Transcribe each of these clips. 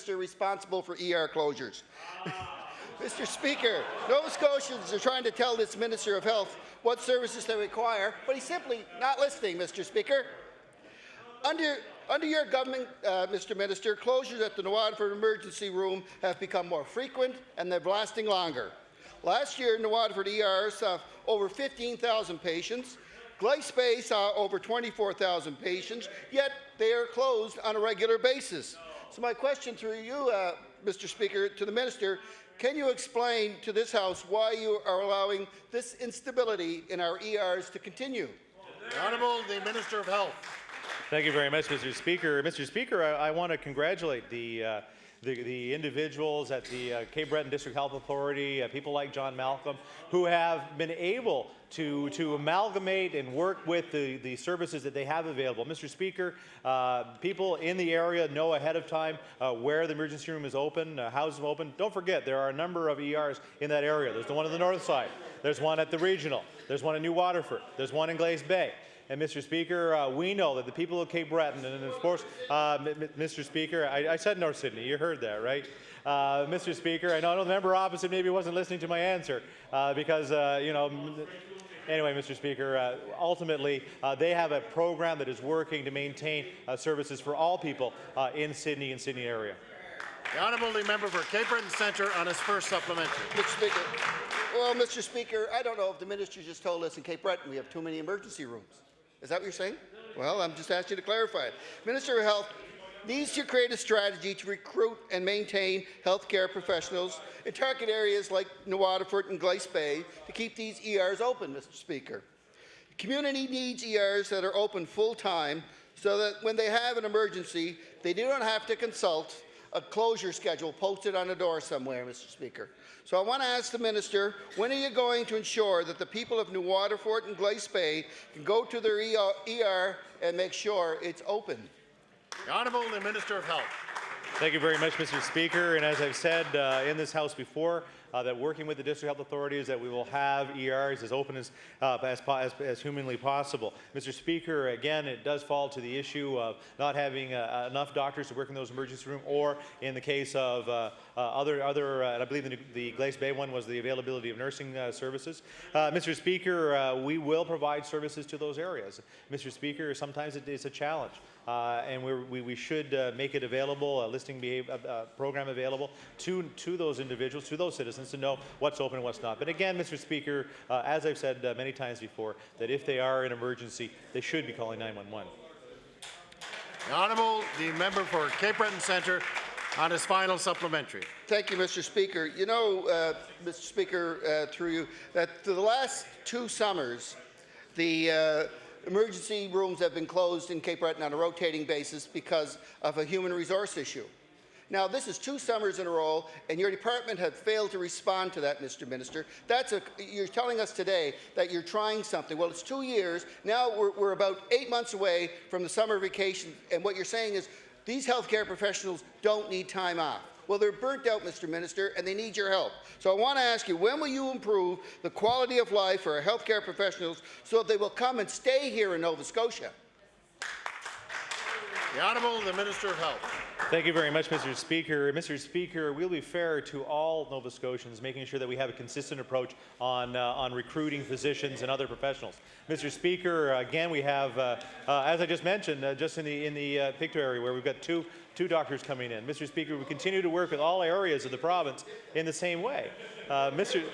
responsible for ER closures. Mr. Speaker, Nova Scotians are trying to tell this Minister of Health what services they require, but he's simply not listening, Mr. Speaker. Under your government, Mr. Minister, closures at the Waterford Emergency Room have become more frequent and they're lasting longer. Last year, Waterford ER saw over 15,000 patients. Glace Bay saw over 24,000 patients, yet they are closed on a regular basis. So my question through you, Mr. Speaker, to the Minister, can you explain to this House why you are allowing this instability in our ERs to continue? The Honourable the Minister of Health. Thank you very much, Mr. Speaker. Mr. Speaker, I want to congratulate the individuals at the Cape Breton District Health Authority, people like John Malcolm, who have been able to amalgamate and work with the services that they have available. Mr. Speaker, people in the area know ahead of time where the emergency room is open, how it's open. Don't forget, there are a number of ERs in that area. There's the one on the north side. There's one at the regional. There's one in New Waterford. There's one in Glace Bay. And Mr. Speaker, we know that the people of Cape Breton, and of course, Mr. Speaker, I said North Sydney, you heard that, right? Mr. Speaker, I know the member opposite maybe wasn't listening to my answer because, you know, anyway, Mr. Speaker, ultimately, they have a program that is working to maintain services for all people in Sydney and Sydney area. The Honourable Member for Cape Breton Centre on his first supplementary. Mr. Speaker, well, Mr. Speaker, I don't know if the Minister just told us in Cape Breton we have too many emergency rooms. Is that what you're saying? Well, I'm just asking you to clarify it. Minister of Health needs to create a strategy to recruit and maintain healthcare professionals in target areas like Waterford and Glace Bay to keep these ERs open, Mr. Speaker. The community needs ERs that are open full-time so that when they have an emergency, they do not have to consult a closure schedule posted on a door somewhere, Mr. Speaker. So I want to ask the Minister, when are you going to ensure that the people of New Waterford and Glace Bay can go to their ER and make sure it's open? The Honourable the Minister of Health. Thank you very much, Mr. Speaker. And as I've said in this House before, that working with the district health authorities that we will have ERs as open as humanly possible. Mr. Speaker, again, it does fall to the issue of not having enough doctors to work in those emergency rooms, or in the case of I believe the Glace Bay one was the availability of nursing services. Mr. Speaker, we will provide services to those areas. Mr. Speaker, sometimes it's a challenge. And we should make it available, a listing program available to those individuals, to those citizens, to know what's open and what's not. But again, Mr. Speaker, as I've said many times before, that if they are in emergency, they should be calling 911. The Honourable the Member for Cape Breton Centre on his final supplementary. Thank you, Mr. Speaker. You know, Mr. Speaker, through you, that for the last 2 summers, the emergency rooms have been closed in Cape Breton on a rotating basis because of a human resource issue. Now, this is 2 summers in a row, and your department had failed to respond to that, Mr. Minister. You're telling us today that you're trying something. Well, it's 2 years. Now we're about 8 months away from the summer vacation, and what you're saying is these healthcare professionals don't need time off. Well, they're burnt out, Mr. Minister, and they need your help. So I want to ask you, when will you improve the quality of life for our healthcare professionals so that they will come and stay here in Nova Scotia? The Honourable the Minister of Health. Thank you very much, Mr. Speaker. Mr. Speaker, we'll be fair to all Nova Scotians, making sure that we have a consistent approach on recruiting physicians and other professionals. Mr. Speaker, again, we have, as I just mentioned, just in the Pictou area, where we've got two doctors coming in. Mr. Speaker, we continue to work with all areas of the province in the same way. Mr.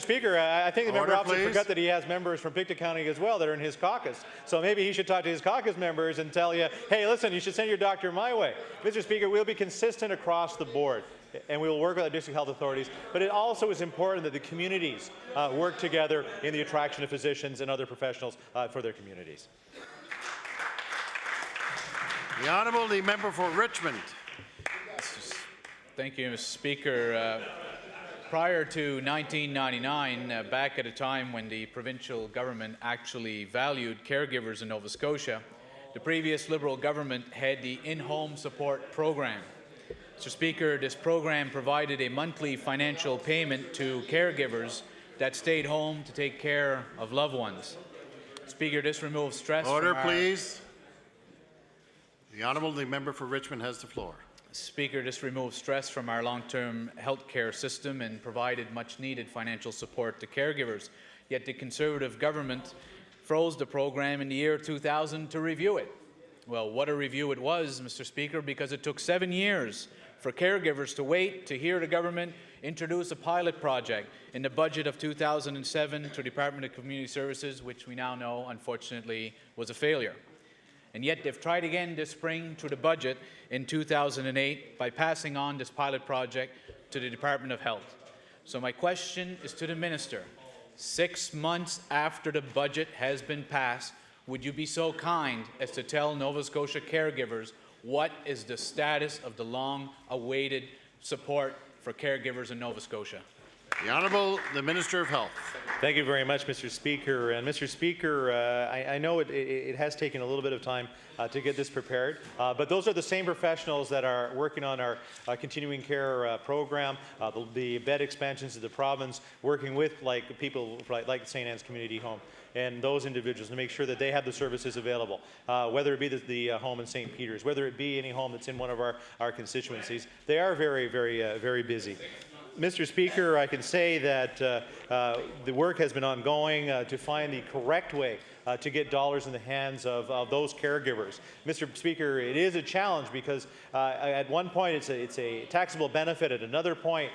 Speaker, I think the member opposite forgot that he has members from Pictou County as well that are in his caucus. So maybe he should talk to his caucus members and tell you, hey, listen, you should send your doctor my way. Mr. Speaker, we'll be consistent across the board, and we will work with our district health authorities. But it also is important that the communities work together in the attraction of physicians and other professionals for their communities. The Honourable the Member for Richmond. Thank you, Mr. Speaker. Prior to 1999, back at a time when the provincial government actually valued caregivers in Nova Scotia, the previous Liberal government had the in-home support program. Mr. Speaker, this program provided a monthly financial payment to caregivers that stayed home to take care of loved ones. Speaker, this removes stress Order, from please. The Honourable the member for Richmond has the floor. Speaker, this removed stress from our long-term health care system and provided much-needed financial support to caregivers. Yet the Conservative government froze the program in the year 2000 to review it. Well, what a review it was, Mr. Speaker, because it took 7 years for caregivers to wait to hear the government introduce a pilot project in the budget of 2007 to the Department of Community Services, which we now know, unfortunately, was a failure. And yet they've tried again this spring through the budget in 2008 by passing on this pilot project to the Department of Health. So my question is to the Minister. 6 months after the budget has been passed, would you be so kind as to tell Nova Scotia caregivers what is the status of the long-awaited support for caregivers in Nova Scotia? The Honourable the Minister of Health. Thank you very much, Mr. Speaker. And Mr. Speaker, I know it has taken a little bit of time to get this prepared, but those are the same professionals that are working on our continuing care program, the bed expansions of the province, working with people like St. Anne's Community Home and those individuals to make sure that they have the services available, whether it be the home in St. Peter's, whether it be any home that's in one of our constituencies. They are very, very busy. Mr. Speaker, I can say that the work has been ongoing to find the correct way to get dollars in the hands of those caregivers. Mr. Speaker, it is a challenge because at one point it's a taxable benefit. At another point,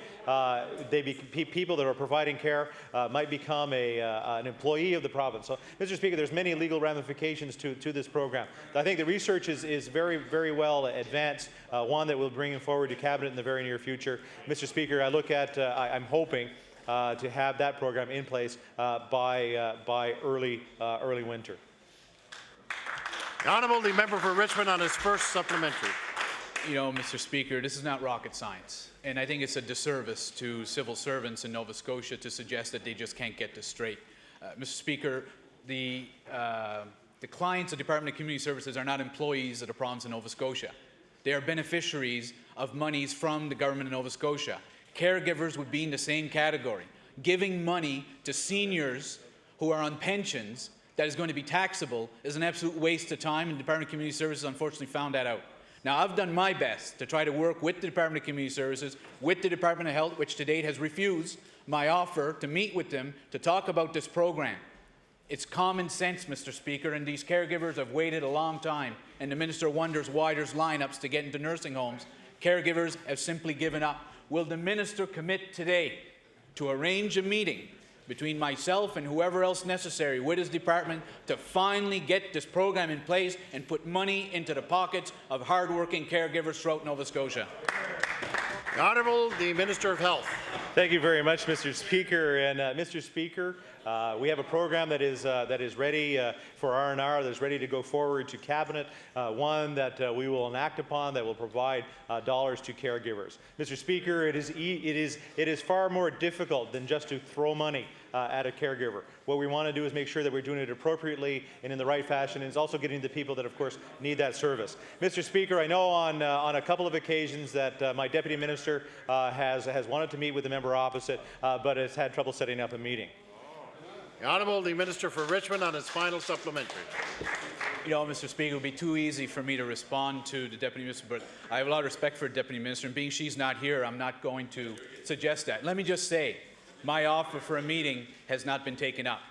people that are providing care might become an employee of the province. So, Mr. Speaker, there's many legal ramifications to this program. I think the research is very well advanced, one that we'll bring forward to Cabinet in the very near future. Mr. Speaker, I'm hoping to have that program in place by early winter. The Honourable the member for Richmond on his first supplementary. You know, Mr. Speaker, this is not rocket science, and I think it's a disservice to civil servants in Nova Scotia to suggest that they just can't get this straight. Mr. Speaker, the clients of the Department of Community Services are not employees of the province of Nova Scotia. They are beneficiaries of monies from the government of Nova Scotia. Caregivers would be in the same category. Giving money to seniors who are on pensions that is going to be taxable is an absolute waste of time, and the Department of Community Services unfortunately found that out. Now, I've done my best to try to work with the Department of Community Services, with the Department of Health, which to date has refused my offer to meet with them to talk about this program. It's common sense, Mr. Speaker, and these caregivers have waited a long time, and the Minister wonders why there's lineups to get into nursing homes. Caregivers have simply given up. Will the Minister commit today to arrange a meeting between myself and whoever else necessary with his department to finally get this program in place and put money into the pockets of hard-working caregivers throughout Nova Scotia? The Honourable the Minister of Health. Thank you very much, Mr. Speaker. And Mr. Speaker, we have a program that is ready for R&R, that is ready to go forward to Cabinet, one that we will enact upon that will provide dollars to caregivers. Mr. Speaker, it is far more difficult than just to throw money at a caregiver. What we want to do is make sure that we're doing it appropriately and in the right fashion, and it's also getting to the people that, of course, need that service. Mr. Speaker, I know on a couple of occasions that my Deputy Minister has wanted to meet with the member opposite, but has had trouble setting up a meeting. The Honourable the Minister for Richmond on his final supplementary. You know, Mr. Speaker, it would be too easy for me to respond to the Deputy Minister, but I have a lot of respect for the Deputy Minister, and being she's not here, I'm not going to suggest that. Let me just say, my offer for a meeting has not been taken up.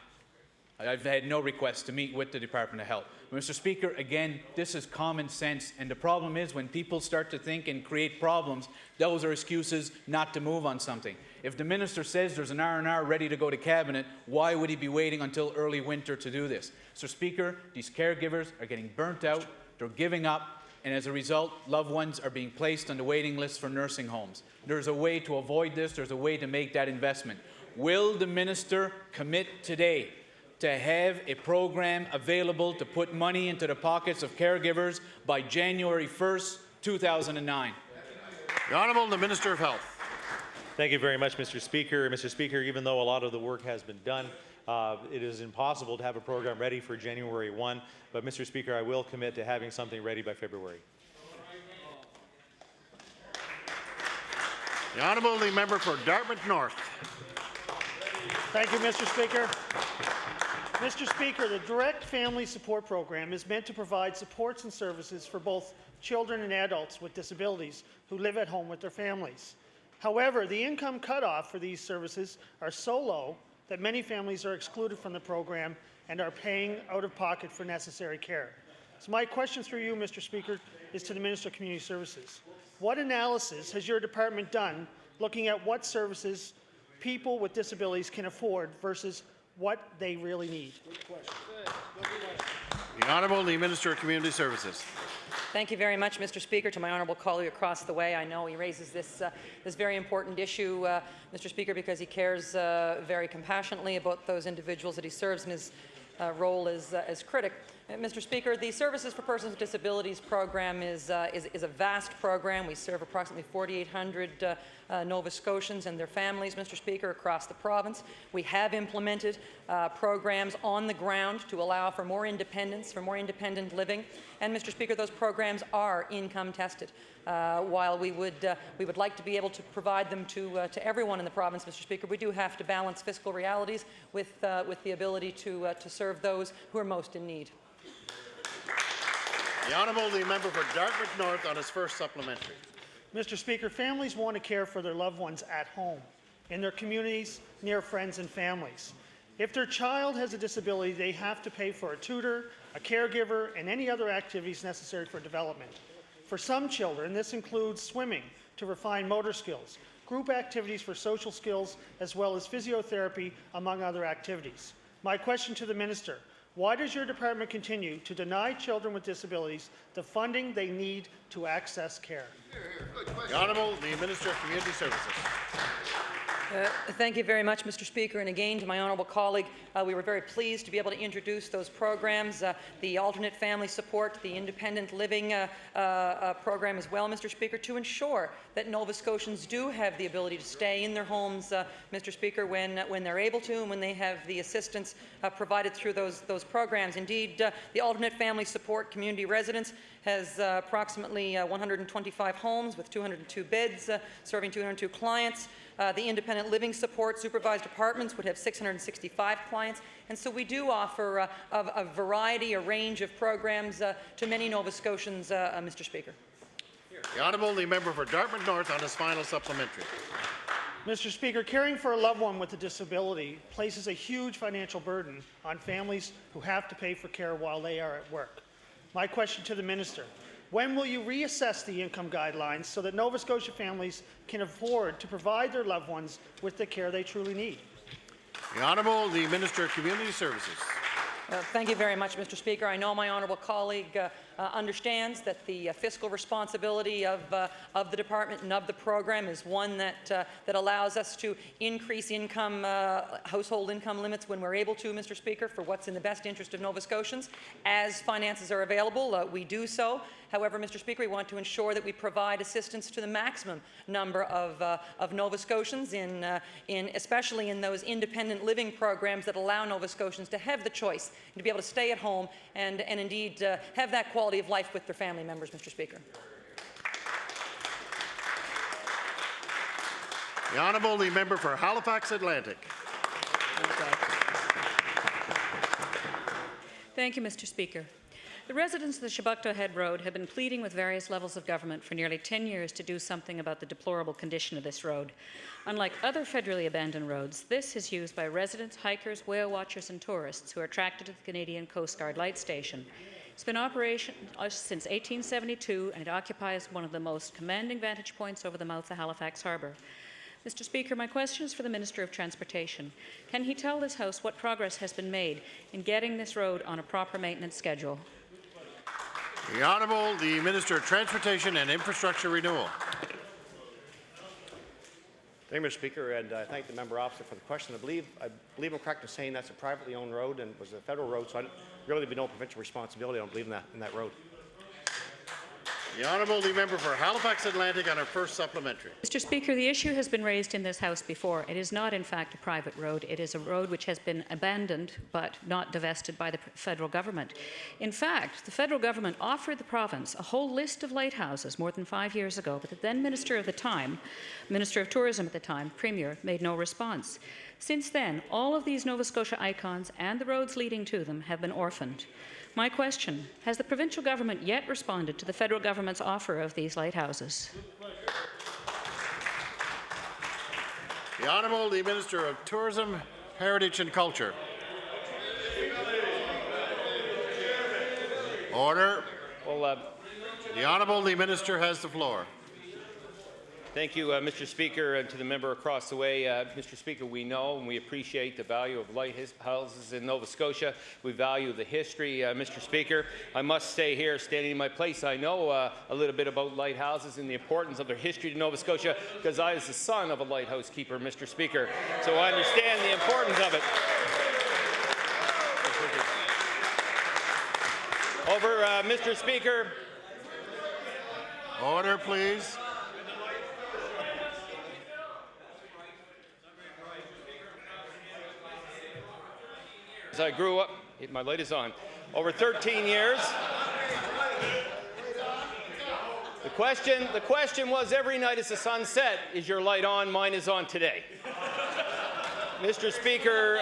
I've had no request to meet with the Department of Health. Mr. Speaker, again, this is common sense, and the problem is when people start to think and create problems, those are excuses not to move on something. If the Minister says there's an R&R ready to go to Cabinet, why would he be waiting until early winter to do this? Mr. Speaker, these caregivers are getting burnt out, they're giving up, and as a result, loved ones are being placed on the waiting list for nursing homes. There's a way to avoid this, there's a way to make that investment. Will the Minister commit today to have a program available to put money into the pockets of caregivers by January 1st, 2009? The Honourable the Minister of Health. Thank you very much, Mr. Speaker. Mr. Speaker, even though a lot of the work has been done, it is impossible to have a program ready for January 1, but Mr. Speaker, I will commit to having something ready by February. The Honourable the member for Dartmouth North. Thank you, Mr. Speaker. Mr. Speaker, the Direct Family Support Program is meant to provide supports and services for both children and adults with disabilities who live at home with their families. However, the income cutoff for these services are so low that many families are excluded from the program and are paying out of pocket for necessary care. So my question through you, Mr. Speaker, is to the Minister of Community Services. What analysis has your department done looking at what services people with disabilities can afford versus what they really need? The Honourable the Minister of Community Services. Thank you very much, Mr. Speaker. To my honourable colleague across the way, I know he raises this very important issue, Mr. Speaker, because he cares very compassionately about those individuals that he serves in his role as critic. Mr. Speaker, the Services for Persons with Disabilities program is a vast program. We serve approximately 4,800 Nova Scotians and their families, Mr. Speaker, across the province. We have implemented programs on the ground to allow for more independence, for more independent living. And, Mr. Speaker, those programs are income tested. While we would like to be able to provide them to everyone in the province, Mr. Speaker, we do have to balance fiscal realities with the ability to serve those who are most in need. The Honourable the Member for Dartmouth North on his first supplementary. Mr. Speaker, families want to care for their loved ones at home, in their communities, near friends and families. If their child has a disability, they have to pay for a tutor, a caregiver, and any other activities necessary for development. For some children, this includes swimming to refine motor skills, group activities for social skills, as well as physiotherapy, among other activities. My question to the Minister: why does your department continue to deny children with disabilities the funding they need to access care? The Honourable the Minister of Community Services. Thank you very much, Mr. Speaker. And again, to my honourable colleague, we were very pleased to be able to introduce those programs, the alternate family support, the independent living program as well, Mr. Speaker, to ensure that Nova Scotians do have the ability to stay in their homes, Mr. Speaker, when they're able to and when they have the assistance provided through those programs. Indeed, the alternate family support community residence has approximately 125 homes with 202 beds, serving 202 clients. The independent living support supervised apartments would have 665 clients. And so we do offer a variety, a range of programs to many Nova Scotians, Mr. Speaker. The Honourable the Member for Dartmouth North on his final supplementary. Mr. Speaker, caring for a loved one with a disability places a huge financial burden on families who have to pay for care while they are at work. My question to the Minister: when will you reassess the income guidelines so that Nova Scotia families can afford to provide their loved ones with the care they truly need? The Honourable the Minister of Community Services. Thank you very much, Mr. Speaker. I know my honourable colleague understands that the fiscal responsibility of the department and of the program is one that allows us to increase income, household income limits when we're able to, Mr. Speaker, for what's in the best interest of Nova Scotians. As finances are available, we do so. However, Mr. Speaker, we want to ensure that we provide assistance to the maximum number of Nova Scotians, especially in those independent living programs that allow Nova Scotians to have the choice and to be able to stay at home and indeed have that quality of life with their family members, Mr. Speaker. The Honourable the Member for Halifax Atlantic. Thank you, Mr. Speaker. The residents of the Chebucto Head Road have been pleading with various levels of government for nearly 10 years to do something about the deplorable condition of this road. Unlike other federally abandoned roads, this is used by residents, hikers, whale watchers and tourists who are attracted to the Canadian Coast Guard Light Station. It's been in operation since 1872 and it occupies one of the most commanding vantage points over the mouth of Halifax Harbour. Mr. Speaker, my question is for the Minister of Transportation. Can he tell this House what progress has been made in getting this road on a proper maintenance schedule? The Honourable the Minister of Transportation and Infrastructure Renewal. Thank you, Mr. Speaker, and I thank the member opposite for the question. I believe I'm correct in saying that's a privately owned road and was a federal road, so really be no provincial responsibility. I don't believe in that road. The Honourable the Member for Halifax Atlantic on her first supplementary. Mr. Speaker, the issue has been raised in this House before. It is not, in fact, a private road. It is a road which has been abandoned but not divested by the federal government. In fact, the federal government offered the province a whole list of lighthouses more than 5 years ago, but the then Minister of the time, Minister of Tourism at the time, Premier, made no response. Since then, all of these Nova Scotia icons and the roads leading to them have been orphaned. My question, has the provincial government yet responded to the federal government's offer of these lighthouses? The Honourable the Minister of Tourism, Heritage and Culture. Order. Well, The Honourable the Minister has the floor. thank you, Mr. Speaker, and to the member across the way. Mr. Speaker, we know and we appreciate the value of lighthouses in Nova Scotia. We value the history, Mr. Speaker. I must say here, standing in my place, I know a little bit about lighthouses and the importance of their history to Nova Scotia because I was the son of a lighthouse keeper, Mr. Speaker, so I understand the importance of it. Over, Mr. Speaker. Order, please. As I grew up, my light is on. Over 13 years. The question was every night as the sun set, is your light on? Mine is on today. Mr. Speaker,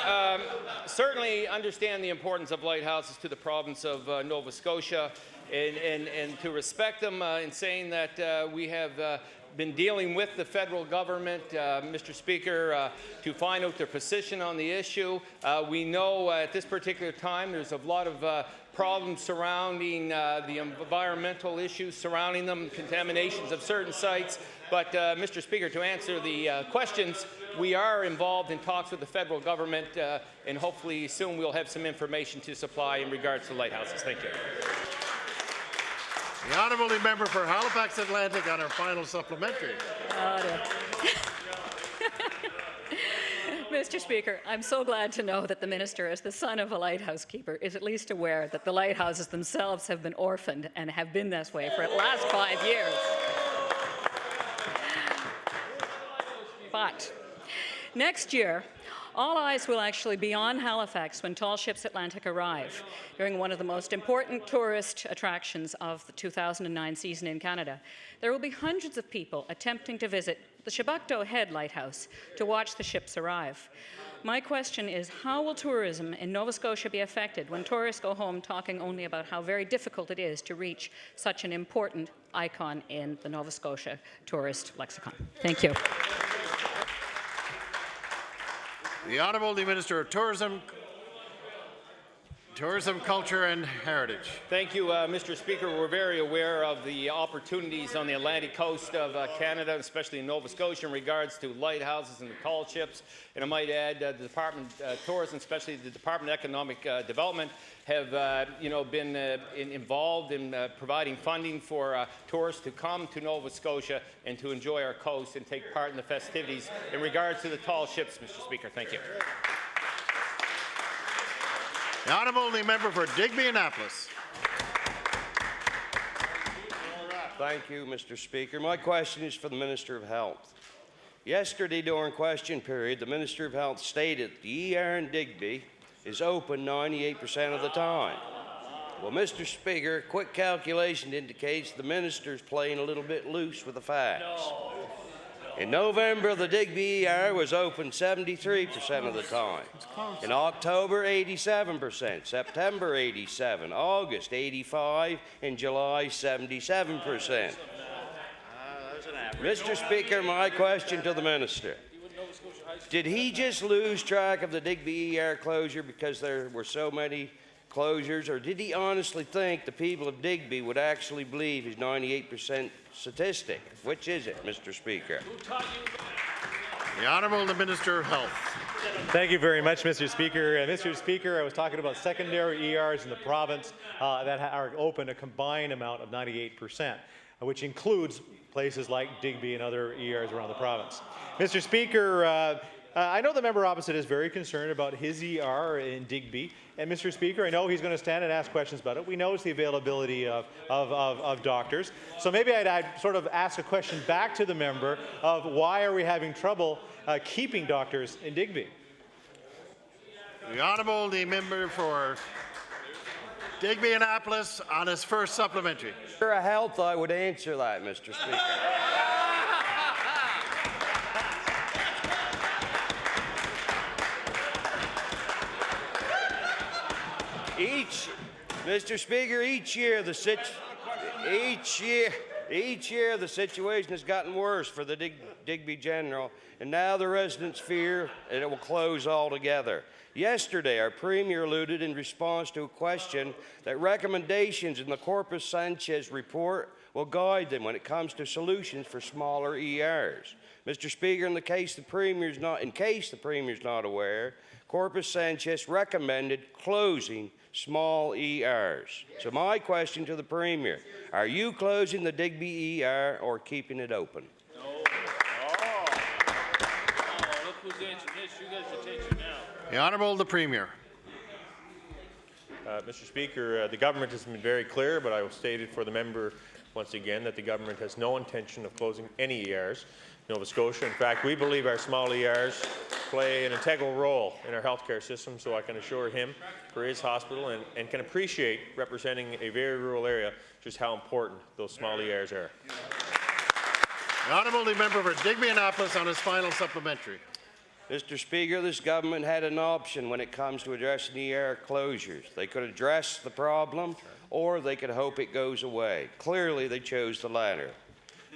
certainly understand the importance of lighthouses to the province of Nova Scotia and to respect them in saying that we have been dealing with the federal government, Mr. Speaker, to find out their position on the issue. We know at this particular time there's a lot of problems surrounding the environmental issues surrounding them, contaminations of certain sites. But, Mr. Speaker, to answer the questions, we are involved in talks with the federal government, and hopefully soon we'll have some information to supply in regards to lighthouses. Thank you. The Honourable Member for Halifax Atlantic on her final supplementary. Mr. Speaker, I'm so glad to know that the minister, as the son of a lighthouse keeper, is at least aware that the lighthouses themselves have been orphaned and have been this way for the last 5 years. But next year, all eyes will actually be on Halifax when Tall Ships Atlantic arrive during one of the most important tourist attractions of the 2009 season in Canada. There will be hundreds of people attempting to visit the Chebucto Head Lighthouse to watch the ships arrive. My question is, how will tourism in Nova Scotia be affected when tourists go home talking only about how very difficult it is to reach such an important icon in the Nova Scotia tourist lexicon? Thank you. The Honourable the Minister of Tourism, Culture and Heritage. Thank you, Mr. Speaker. We're very aware of the opportunities on the Atlantic coast of Canada, especially in Nova Scotia, in regards to lighthouses and the tall ships. And I might add, the Department of Tourism, especially the Department of Economic Development, have been involved in providing funding for tourists to come to Nova Scotia and to enjoy our coast and take part in the festivities in regards to the tall ships, Mr. Speaker. Thank you. The Honourable the Member for Digby-Annapolis. Thank you, Mr. Speaker. My question is for the Minister of Health. Yesterday during question period, the Minister of Health stated the ER in Digby is open 98% of the time. Well, Mr. Speaker, quick calculation indicates the Minister's playing a little bit loose with the facts. In November, the Digby ER was open 73% of the time. In October, 87%, September, 87%, August, 85%, and July, 77%. Mr. Speaker, my question to the Minister. Did he just lose track of the Digby ER closure because there were so many closures, or did he honestly think the people of Digby would actually believe his 98% statistic? Which is it, Mr. Speaker? The Honourable the Minister of Health. Thank you very much, Mr. Speaker. Mr. Speaker, I was talking about secondary ERs in the province that are open a combined amount of 98%, which includes places like Digby and other ERs around the province. Mr. Speaker, I know the member opposite is very concerned about his ER in Digby. And Mr. Speaker, I know he's going to stand and ask questions about it. We know it's the availability of doctors. So maybe I'd sort of ask a question back to the member of why are we having trouble keeping doctors in Digby? The Honourable the Member for Digby-Annapolis on his first supplementary. For a health, I would answer that, Mr. Speaker. Mr. Speaker, each year the situation has gotten worse for the Digby General, and now the residents fear that it will close altogether. Yesterday, our Premier alluded in response to a question that recommendations in the Corpus Sanchez report will guide them when it comes to solutions for smaller ERs. Mr. Speaker, in case the Premier is not aware, Corpus Sanchez recommended closing small ERs. So my question to the Premier, are you closing the Digby ER or keeping it open? No. Oh, look who's answering this. You guys attention now. The Honourable the Premier. Mr. Speaker, the government has been very clear, but I will state it for the member once again that the government has no intention of closing any ERs in Nova Scotia. In fact, we believe our small ERs play an integral role in our healthcare system, so I can assure him for his hospital and can appreciate representing a very rural area just how important those small ERs are. The Honourable the member for Digby Annapolis on his final supplementary. Mr. Speaker, this government had an option when it comes to addressing ER closures. They could address the problem or they could hope it goes away. Clearly, they chose the latter.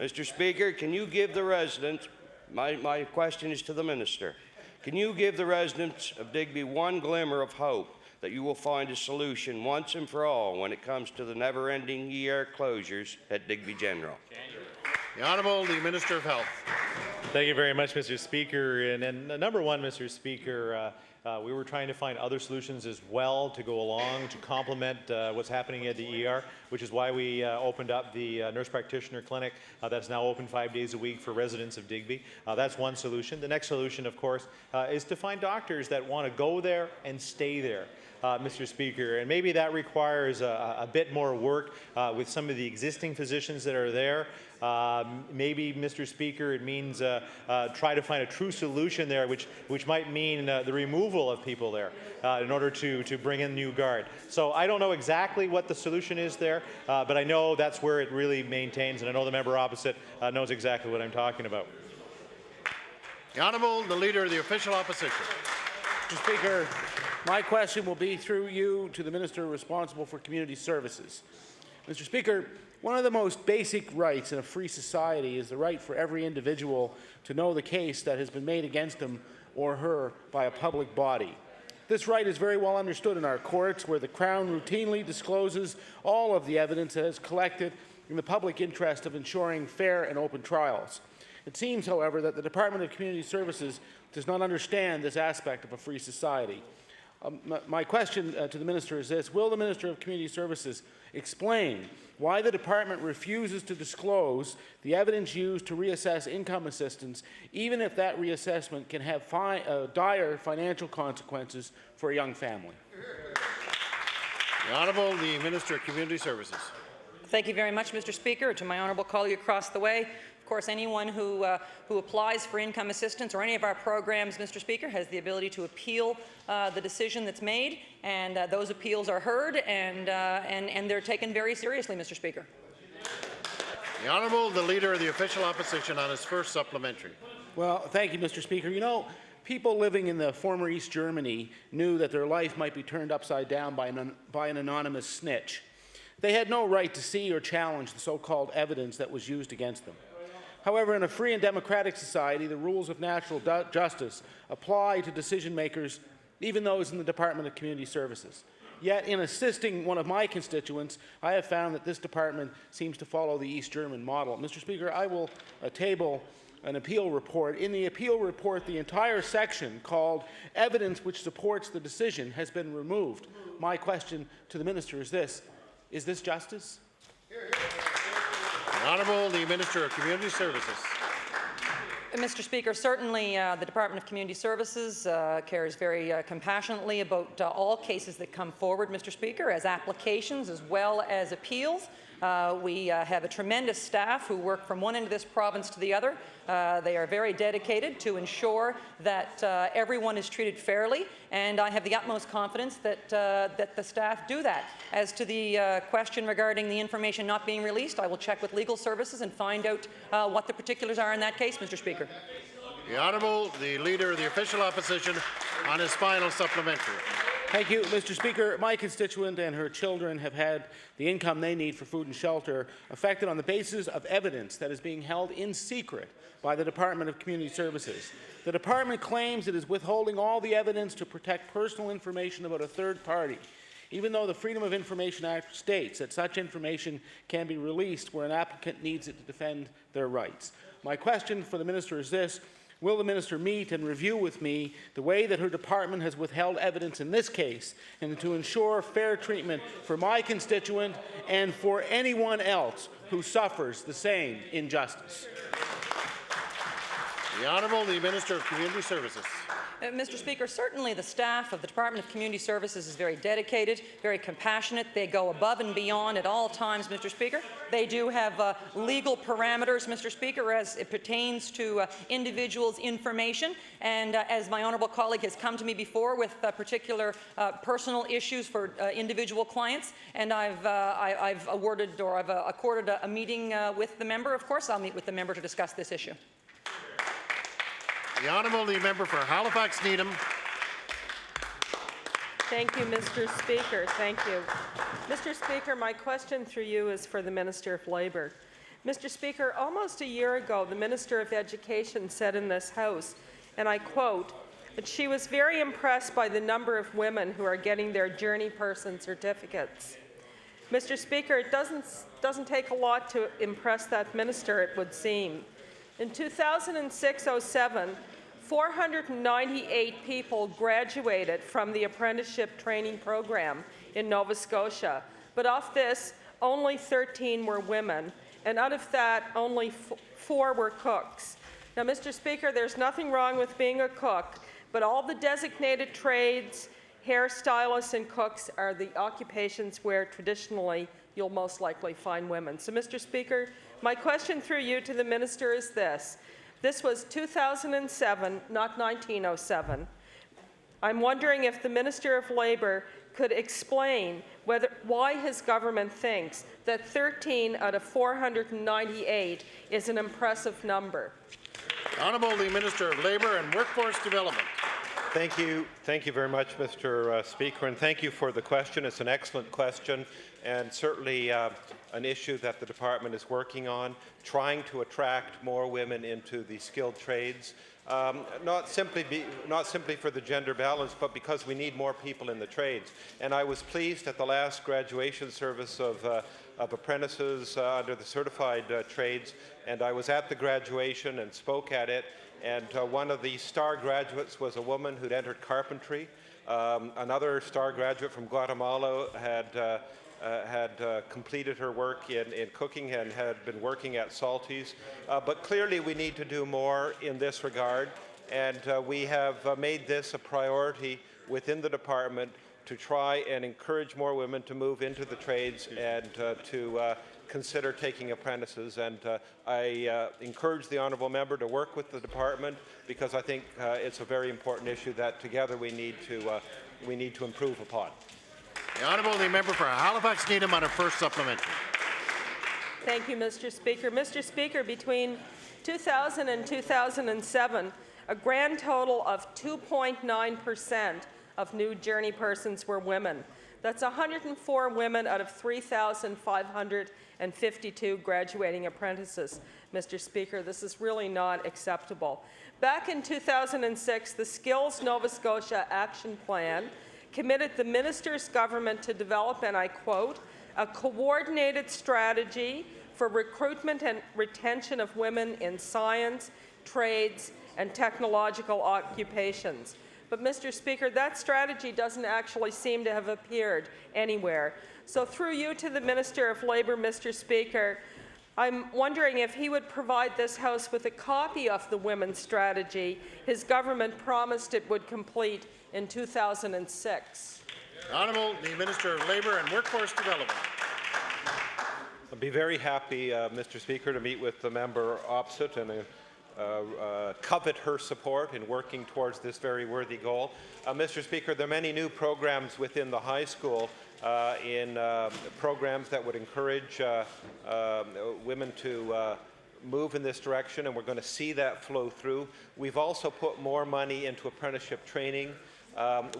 Mr. Speaker, can you give the residents, my question is to the minister, can you give the residents of Digby one glimmer of hope that you will find a solution once and for all when it comes to the never-ending ER closures at Digby General? The Honourable the Minister of Health. Thank you very much, Mr. Speaker. And number one, Mr. Speaker, we were trying to find other solutions as well to go along to complement what's happening at the ER, which is why we opened up the nurse practitioner clinic that's now open 5 days a week for residents of Digby. That's one solution. The next solution, of course, is to find doctors that want to go there and stay there. Mr. Speaker, and maybe that requires a bit more work with some of the existing physicians that are there. Maybe, Mr. Speaker, it means try to find a true solution there, which might mean the removal of people there in order to bring in new guard. So I don't know exactly what the solution is there, but I know that's where it really maintains, and I know the member opposite knows exactly what I'm talking about. The Honourable the Leader of the Official Opposition. Mr. Speaker, my question will be through you to the Minister responsible for Community Services. Mr. Speaker, one of the most basic rights in a free society is the right for every individual to know the case that has been made against him or her by a public body. This right is very well understood in our courts, where the Crown routinely discloses all of the evidence that is collected in the public interest of ensuring fair and open trials. It seems, however, that the Department of Community Services does not understand this aspect of a free society. My question to the Minister is this: will the Minister of Community Services explain why the Department refuses to disclose the evidence used to reassess income assistance, even if that reassessment can have dire financial consequences for a young family? The Honourable the Minister of Community Services. Thank you very much, Mr. Speaker. To my honourable colleague across the way, of course, anyone who applies for income assistance or any of our programs, Mr. Speaker, has the ability to appeal the decision that's made, and those appeals are heard, and they're taken very seriously, Mr. Speaker. The Honourable the Leader of the Official Opposition on his first supplementary. Well, thank you, Mr. Speaker. You know, people living in the former East Germany knew that their life might be turned upside down by an anonymous snitch. They had no right to see or challenge the so-called evidence that was used against them. However, in a free and democratic society, the rules of natural justice apply to decision makers, even those in the Department of Community Services. Yet, in assisting one of my constituents, I have found that this department seems to follow the East German model. Mr. Speaker, I will table an appeal report. In the appeal report, the entire section called Evidence Which Supports the Decision has been removed. My question to the Minister is this: is this justice? The Honourable the Minister of Community Services. Mr. Speaker, certainly the Department of Community Services cares very compassionately about all cases that come forward, Mr. Speaker, as applications as well as appeals. We have a tremendous staff who work from one end of this province to the other. They are very dedicated to ensure that everyone is treated fairly, and I have the utmost confidence that the staff do that. As to the question regarding the information not being released, I will check with legal services and find out what the particulars are in that case, Mr. Speaker. The Honourable the Leader of the Official Opposition on his final supplementary. Thank you, Mr. Speaker. My constituent and her children have had the income they need for food and shelter affected on the basis of evidence that is being held in secret by the Department of Community Services. The department claims it is withholding all the evidence to protect personal information about a third party, even though the Freedom of Information Act states that such information can be released where an applicant needs it to defend their rights. My question for the Minister is this: will the Minister meet and review with me the way that her department has withheld evidence in this case, and to ensure fair treatment for my constituent and for anyone else who suffers the same injustice? The Honourable the Minister of Community Services. Mr. Speaker, certainly the staff of the Department of Community Services is very dedicated, very compassionate. They go above and beyond at all times, Mr. Speaker. They do have legal parameters, Mr. Speaker, as it pertains to individuals' information. And as my honourable colleague has come to me before with particular personal issues for individual clients, and I've awarded or I've accorded a meeting with the member. Of course, I'll meet with the member to discuss this issue. The Honourable the Member for Halifax Needham. Thank you, Mr. Speaker. Thank you. Mr. Speaker, my question through you is for the Minister of Labour. Mr. Speaker, almost a year ago, the Minister of Education said in this House, and I quote, that she was very impressed by the number of women who are getting their journey person certificates. Mr. Speaker, it doesn't take a lot to impress that minister, it would seem. In 2006-07, 498 people graduated from the apprenticeship training program in Nova Scotia, but of this, only 13 were women, and out of that, only 4 were cooks. Now, Mr. Speaker, there's nothing wrong with being a cook, but all the designated trades, hairstylists and cooks are the occupations where traditionally you'll most likely find women. So, Mr. Speaker, my question through you to the minister is this. This was 2007, not 1907. I'm wondering if the Minister of Labour could explain why his government thinks that 13 out of 498 is an impressive number. Honourable the Minister of Labour and Workforce Development. Thank you very much, Mr. Speaker, and thank you for the question. It's an excellent question, and certainly an issue that the department is working on, trying to attract more women into the skilled trades, not simply for the gender balance, but because we need more people in the trades. And I was pleased at the last graduation service of apprentices under the certified trades, and I was at the graduation and spoke at it. And one of the star graduates was a woman who'd entered carpentry. Another star graduate from Guatemala had completed her work in cooking and had been working at Salty's. But clearly we need to do more in this regard, and we have made this a priority within the department to try and encourage more women to move into the trades and to consider taking apprentices. And I encourage the honourable member to work with the department, because I think it's a very important issue that together we need to improve upon. The Honourable the Member for Halifax Needham on her first supplementary. Thank you, Mr. Speaker. Mr. Speaker, between 2000 and 2007, a grand total of 2.9% of new journey persons were women. That's 104 women out of 3,552 graduating apprentices. Mr. Speaker, this is really not acceptable. Back in 2006, the Skills Nova Scotia Action Plan committed the minister's government to develop, and I quote, a coordinated strategy for recruitment and retention of women in science, trades, and technological occupations. But, Mr. Speaker, that strategy doesn't actually seem to have appeared anywhere. So through you to the Minister of Labour, Mr. Speaker, I'm wondering if he would provide this House with a copy of the women's strategy his government promised it would complete in 2006. Honourable the Minister of Labour and Workforce Development. I'd be very happy, Mr. Speaker, to meet with the member opposite and covet her support in working towards this very worthy goal. Mr. Speaker, there are many new programs within the high school in programs that would encourage women to move in this direction, and we're going to see that flow through. We've also put more money into apprenticeship training.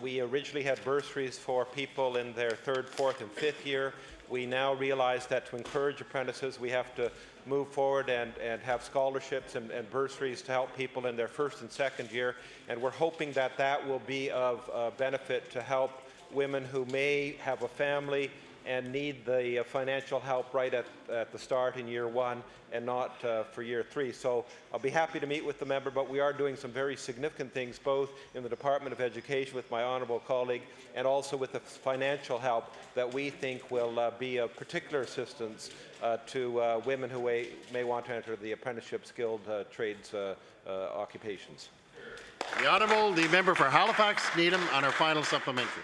We originally had bursaries for people in their 3rd, 4th, and 5th year. We now realize that to encourage apprentices, we have to move forward and have scholarships and bursaries to help people in their 1st and 2nd year. And we're hoping that that will be of benefit to help women who may have a family and need the financial help right at the start in year 1 and not for year 3. So I'll be happy to meet with the member, but we are doing some very significant things both in the Department of Education with my honourable colleague and also with the financial help that we think will be of particular assistance to women who may want to enter the apprenticeship skilled trades occupations. The Honourable, the member for Halifax, Needham, on our final supplementary.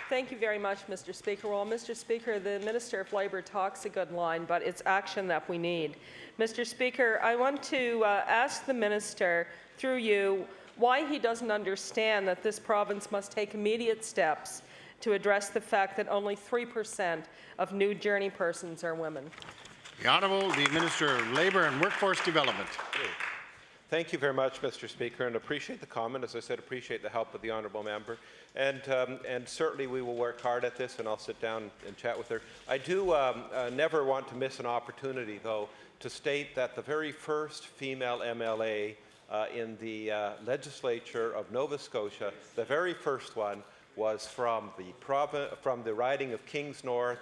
Thank you very much, Mr. Speaker. Well, Mr. Speaker, the Minister of Labour talks a good line, but it's action that we need. Mr. Speaker, I want to ask the Minister, through you, why he doesn't understand that this province must take immediate steps to address the fact that only 3% of new journey persons are women. The Honourable, the Minister of Labour and Workforce Development. Thank you very much, Mr. Speaker, and appreciate the comment. As I said, appreciate the help of the honourable member, and certainly we will work hard at this, and I'll sit down and chat with her. I do never want to miss an opportunity, though, to state that the very first female MLA in the legislature of Nova Scotia, the very first one, was from the riding of Kings North.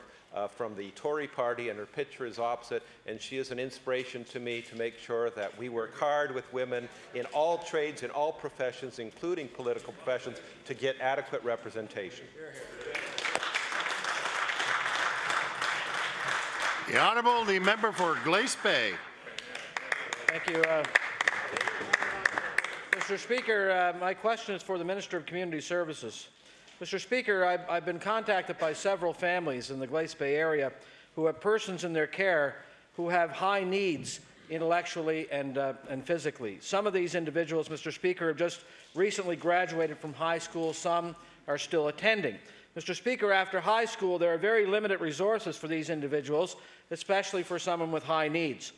From the Tory party, and her picture is opposite, and she is an inspiration to me to make sure that we work hard with women in all trades, in all professions, including political professions, to get adequate representation. The Honourable, the member for Glace Bay. Thank you. Mr. Speaker, my question is for the Minister of Community Services. Mr. Speaker, I've been contacted by several families in the Glace Bay area who have persons in their care who have high needs intellectually and physically. Some of these individuals, Mr. Speaker, have just recently graduated from high school. Some are still attending. Mr. Speaker, after high school, there are very limited resources for these individuals, especially for someone with high needs.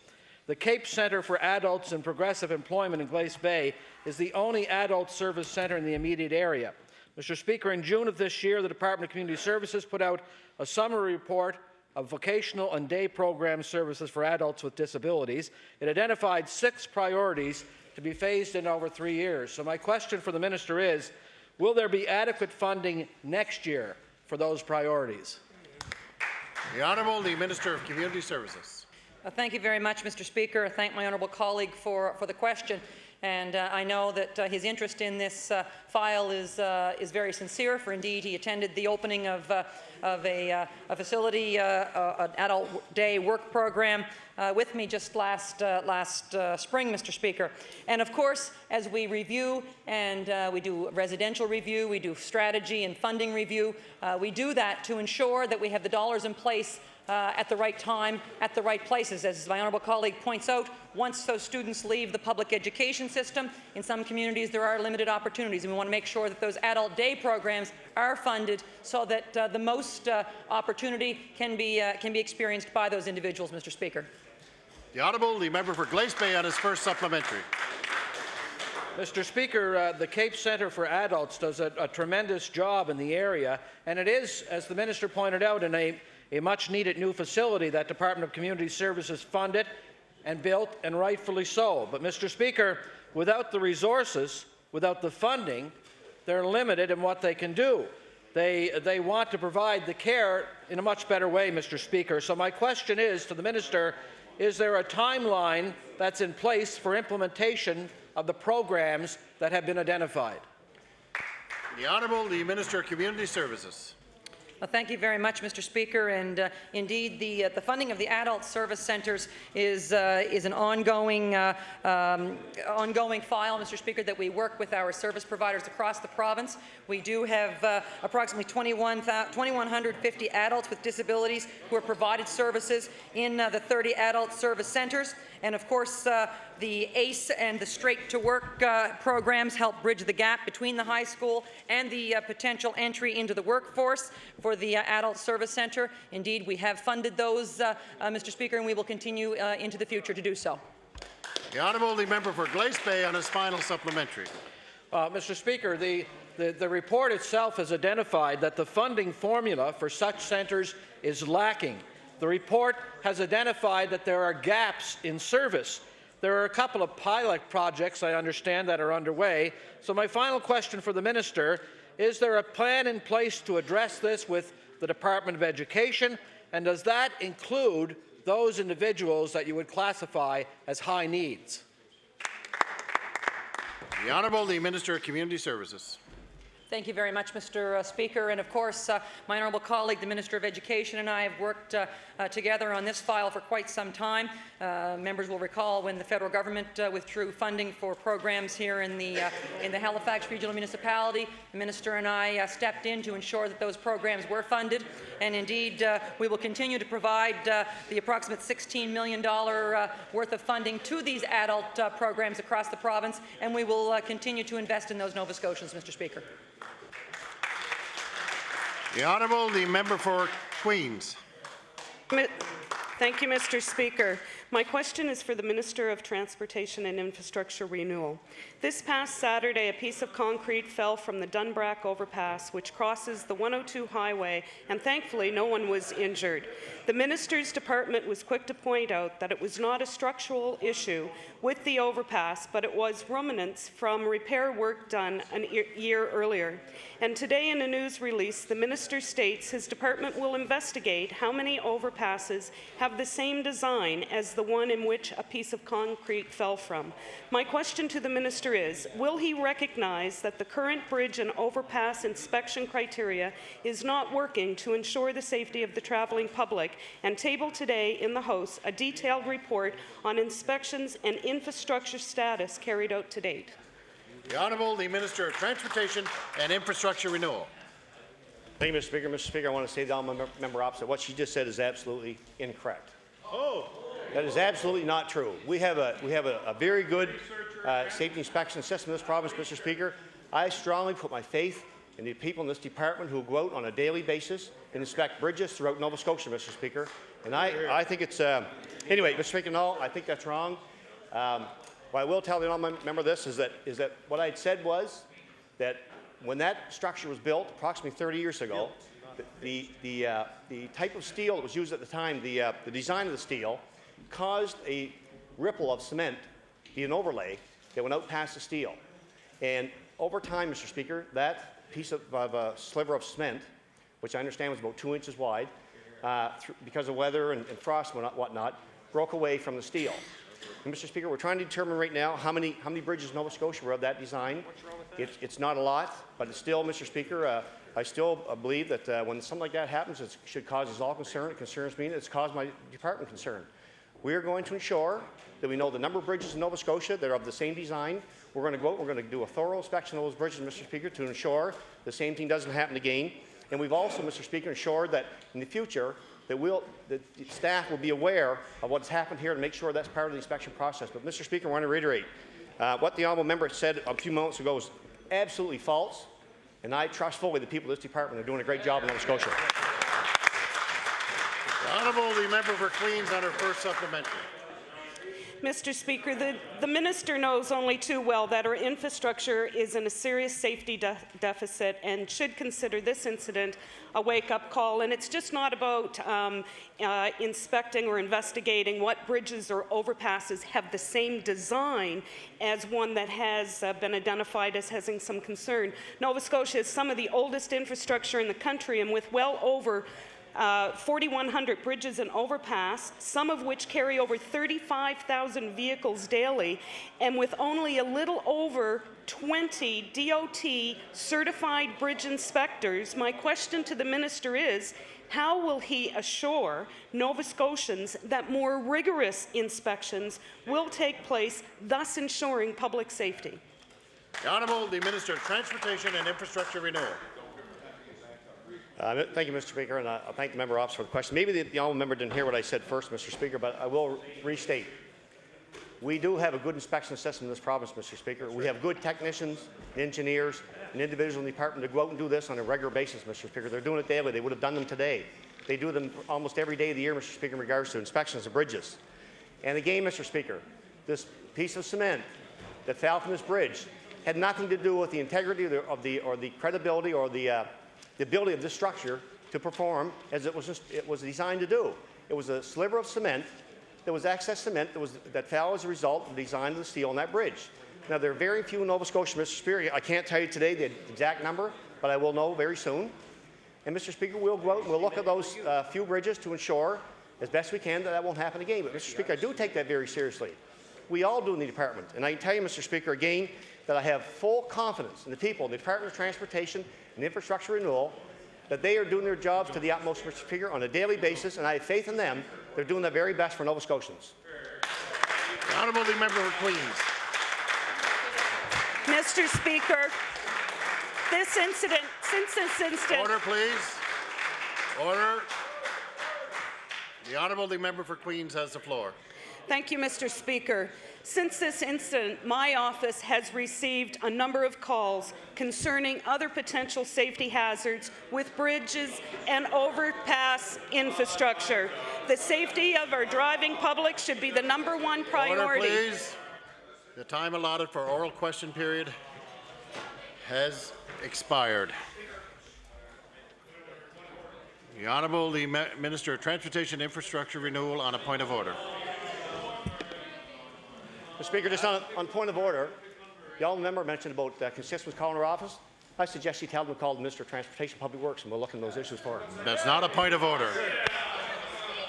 The Cape Centre for Adults in Progressive Employment in Glace Bay is the only adult service centre in the immediate area. Mr. Speaker, in June of this year, the Department of Community Services put out a summary report of vocational and day program services for adults with disabilities. It identified 6 priorities to be phased in over 3 years. So my question for the Minister is, will there be adequate funding next year for those priorities? The Honourable, the Minister of Community Services. Thank you very much, Mr. Speaker. I thank my honourable colleague for the question. And I know that his interest in this file is very sincere, for indeed he attended the opening of a facility, an adult day work program with me just last spring, Mr. Speaker. And of course, as we review and we do residential review, we do strategy and funding review, we do that to ensure that we have the dollars in place at the right time, at the right places. As my honourable colleague points out, once those students leave the public education system, in some communities there are limited opportunities, and we want to make sure that those adult day programs are funded so that the most opportunity can be experienced by those individuals, Mr. Speaker. The Honourable, the member for Glace Bay on his first supplementary. Mr. Speaker, the Cape Centre for Adults does a tremendous job in the area, and it is, as the Minister pointed out, in a much-needed new facility that Department of Community Services funded and built, and rightfully so. But, Mr. Speaker, without the resources, without the funding, they're limited in what they can do. They want to provide the care in a much better way, Mr. Speaker. So my question is to the Minister, is there a timeline that's in place for implementation of the programs that have been identified? The Honourable, the Minister of Community Services. Well, thank you very much, Mr. Speaker. And indeed, the funding of the adult service centres is an ongoing file, Mr. Speaker, that we work with our service providers across the province. We do have approximately 2,150 adults with disabilities who are provided services in the 30 adult service centres. And of course, the ACE and the Straight to Work programs help bridge the gap between the high school and the potential entry into the workforce for the adult service centre. Indeed, we have funded those, Mr. Speaker, and we will continue into the future to do so. The Honourable, the member for Glace Bay on his final supplementary. Mr. Speaker, the The report itself has identified that the funding formula for such centres is lacking. The report has identified that there are gaps in service. There are a couple of pilot projects, I understand, that are underway. So my final question for the Minister, is there a plan in place to address this with the Department of Education, and does that include those individuals that you would classify as high needs? The Honourable the Minister of Community Services. Thank you very much, Mr. Speaker. And of course, my honourable colleague, the Minister of Education, and I have worked together on this file for quite some time. Members will recall when the federal government withdrew funding for programs here in the Halifax Regional Municipality. The Minister and I stepped in to ensure that those programs were funded. And indeed, we will continue to provide the approximate $16 million worth of funding to these adult programs across the province, and we will continue to invest in those Nova Scotians, Mr. Speaker. The Honourable the Member for Queens. Thank you, Mr. Speaker. My question is for the Minister of Transportation and Infrastructure Renewal. This past Saturday, a piece of concrete fell from the Dunbrack overpass, which crosses the 102 highway, and thankfully no one was injured. The Minister's department was quick to point out that it was not a structural issue with the overpass, but it was remnants from repair work done a year earlier. And today in a news release, the Minister states his department will investigate how many overpasses have the same design as the one in which a piece of concrete fell from. My question to the Minister is, will he recognize that the current bridge and overpass inspection criteria is not working to ensure the safety of the travelling public, and table today in the House a detailed report on inspections and infrastructure status carried out to date? The Honourable the Minister of Transportation and Infrastructure Renewal. Thank you, Mr. Speaker. Mr. Speaker, I want to say to the honourable member opposite, what she just said is absolutely incorrect. Oh. That is absolutely not true. We have a very good safety inspection system in this province, Mr. Speaker. I strongly put my faith in the people in this department who go out on a daily basis and inspect bridges throughout Nova Scotia, Mr. Speaker. And I think it's anyway, Mr. Speaker, no, I think that's wrong. What I will tell the honourable member this is that what I had said was that when that structure was built approximately 30 years ago, the type of steel that was used at the time, the design of the steel, caused a ripple of cement, be an overlay, that went out past the steel. And over time, Mr. Speaker, that piece of a sliver of cement, which I understand was about 2 inches wide, because of weather and frost and whatnot, broke away from the steel. And Mr. Speaker, we're trying to determine right now how many bridges in Nova Scotia were of that design. It's not a lot, but it's still, Mr. Speaker, I still believe that when something like that happens, it should cause us all concern. It concerns me, and it's caused my department concern. We are going to ensure that we know the number of bridges in Nova Scotia that are of the same design. We're going to go out, we're going to do a thorough inspection of those bridges, Mr. Speaker, to ensure the same thing doesn't happen again. And we've also, Mr. Speaker, ensured that in the future that the staff will be aware of what's happened here and make sure that's part of the inspection process. But, Mr. Speaker, I want to reiterate what the honourable member said a few moments ago is absolutely false, and I trust fully the people of this department are doing a great job in Nova Scotia. The Honourable the Member for Queens on her first supplementary. Mr. Speaker, the Minister knows only too well that our infrastructure is in a serious safety deficit and should consider this incident a wake-up call. And it's just not about inspecting or investigating what bridges or overpasses have the same design as one that has been identified as having some concern. Nova Scotia is some of the oldest infrastructure in the country, and with well over 4,100 bridges and overpass, some of which carry over 35,000 vehicles daily, and with only a little over 20 DOT certified bridge inspectors, my question to the Minister is, how will he assure Nova Scotians that more rigorous inspections will take place, thus ensuring public safety? The Honourable the Minister of Transportation and Infrastructure Renewal. Thank you, Mr. Speaker, and I'll thank the member opposite for the question. Maybe the honourable member didn't hear what I said first, Mr. Speaker, but I will restate. We do have a good inspection system in this province, Mr. Speaker. We have good technicians, engineers, and individuals in the department to go out and do this on a regular basis, Mr. Speaker. They're doing it daily. They would have done them today. They do them almost every day of the year, Mr. Speaker, in regards to inspections of bridges. And again, Mr. Speaker, this piece of cement that fell from this bridge had nothing to do with the integrity or the credibility or the ability of this structure to perform as it was designed to do. It was a sliver of cement. There was excess cement that fell as a result of the design of the steel on that bridge. Now, there are very few in Nova Scotia, Mr. Speaker. I can't tell you today the exact number, but I will know very soon. And, Mr. Speaker, we'll go out and we'll look at those few bridges to ensure, as best we can, that that won't happen again. But, Mr. Speaker, I do take that very seriously. We all do in the department. And I can tell you, Mr. Speaker, again, that I have full confidence in the people in the Department of Transportation and Infrastructure Renewal that they are doing their jobs to the utmost, Mr. Speaker, on a daily basis, and I have faith in them. They're doing their very best for Nova Scotians. The honourable member for Queens. Mr. Speaker, since this incident... Order, please. Order. The honourable member for Queens has the floor. Thank you, Mr. Speaker. Since this incident, my office has received a number of calls concerning other potential safety hazards with bridges and overpass infrastructure. The safety of our driving public should be the #1 priority. Order, please. The time allotted for oral question period has expired. The Honourable Minister of Transportation and Infrastructure Renewal on a point of order. Mr. Speaker, just on point of order, the honourable member mentioned about constituents calling her office. I suggest you tell them to call the Minister of Transportation and Public Works, and we'll look into those issues for her. That's not a point of order.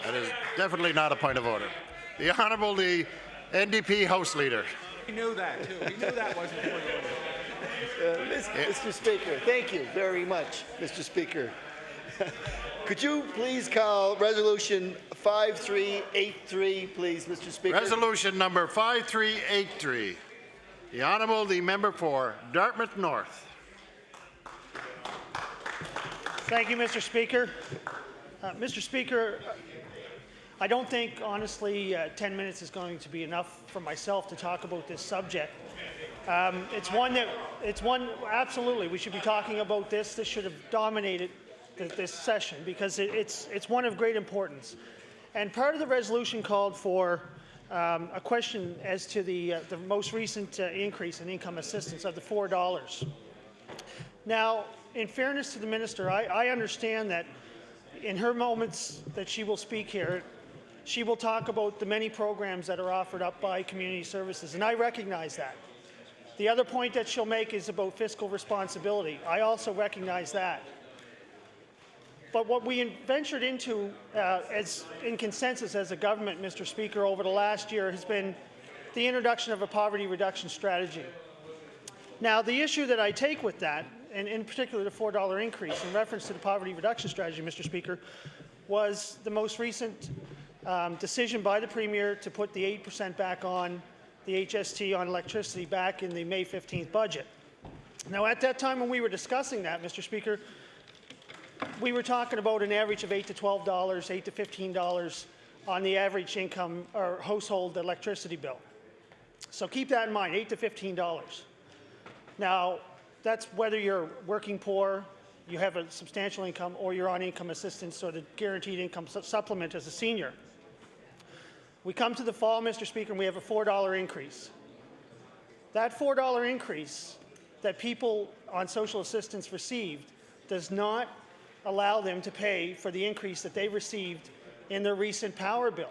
That is definitely not a point of order. The Honourable NDP House Leader. We knew that, too. We knew that wasn't a point of order. Mr. Speaker, thank you very much, Mr. Speaker. Could you please call Resolution 5383, please, Mr. Speaker? Resolution number 5383. The Honourable member for Dartmouth North. Thank you, Mr. Speaker. Mr. Speaker, I don't think, honestly, 10 minutes is going to be enough for myself to talk about this subject. Absolutely, we should be talking about this. This should have dominated this session because it's one of great importance. And part of the resolution called for a question as to the most recent increase in income assistance of the $4. Now, in fairness to the minister, I understand that in her moments that she will speak here, she will talk about the many programs that are offered up by community services, and I recognize that. The other point that she'll make is about fiscal responsibility. I also recognize that. But what we ventured into in consensus as a government, Mr. Speaker, over the last year has been the introduction of a poverty reduction strategy. Now, the issue that I take with that, and in particular the $4 increase in reference to the poverty reduction strategy, Mr. Speaker, was the most recent decision by the Premier to put the 8% back on the HST on electricity back in the May 15th budget. Now, at that time when we were discussing that, Mr. Speaker, we were talking about an average of $8 to $12, $8 to $15 on the average income or household electricity bill. So keep that in mind, $8 to $15. Now, that's whether you're working poor, you have a substantial income, or you're on income assistance or the guaranteed income supplement as a senior. We come to the fall, Mr. Speaker, and we have a $4 increase. That $4 increase that people on social assistance received does not allow them to pay for the increase that they received in their recent power bill.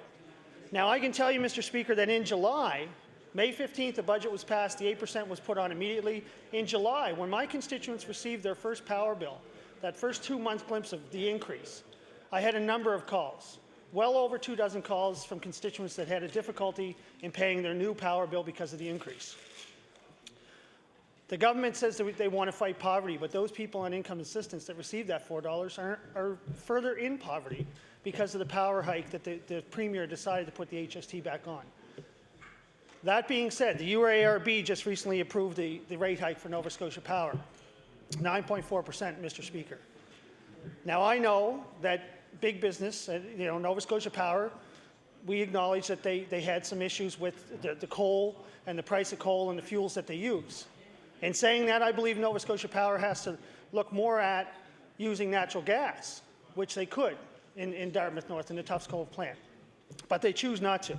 Now, I can tell you, Mr. Speaker, that in July, May 15th, the budget was passed, the 8% was put on immediately. In July, when my constituents received their first power bill, that first 2-month glimpse of the increase, I had a number of calls, well over 24 calls from constituents that had a difficulty in paying their new power bill because of the increase. The government says that they want to fight poverty, but those people on income assistance that receive that $4 are further in poverty because of the power hike that the Premier decided to put the HST back on. That being said, the UARB just recently approved the rate hike for Nova Scotia Power, 9.4%, Mr. Speaker. Now, I know that big business, Nova Scotia Power, we acknowledge that they had some issues with the coal and the price of coal and the fuels that they use. In saying that, I believe Nova Scotia Power has to look more at using natural gas, which they could in Dartmouth North in the Tufts Cove plant, but they choose not to.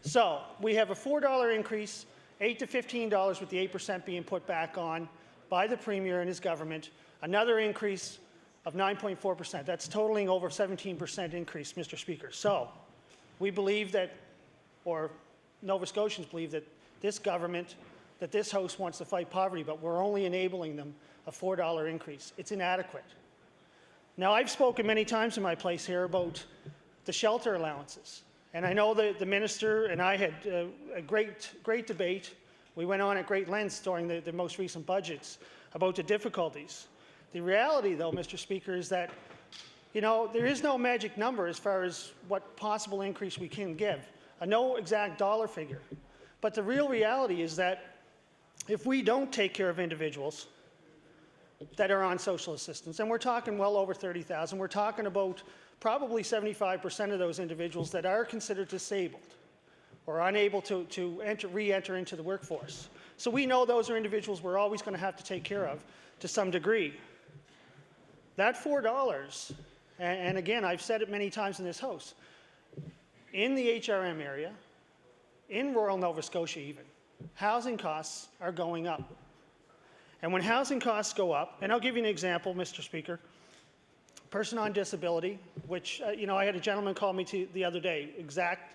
So we have a $4 increase, $8 to $15 with the 8% being put back on by the Premier and his government, another increase of 9.4%. That's totaling over 17% increase, Mr. Speaker. So we believe that, or Nova Scotians believe that this government, that this House wants to fight poverty, but we're only enabling them a $4 increase. It's inadequate. Now, I've spoken many times in my place here about the shelter allowances. And I know that the minister and I had a great debate. We went on at great lengths during the most recent budgets about the difficulties. The reality, though, Mr. Speaker, is that, you know, there is no magic number as far as what possible increase we can give, no exact dollar figure. But the real reality is that if we don't take care of individuals that are on social assistance, and we're talking well over 30,000, we're talking about probably 75% of those individuals that are considered disabled or unable to re-enter into the workforce. So we know those are individuals we're always going to have to take care of to some degree. That $4, and again, I've said it many times in this House, in the HRM area, in rural Nova Scotia even, housing costs are going up. And when housing costs go up, and I'll give you an example, Mr. Speaker, person on disability, which, you know, I had a gentleman call me the other day, exact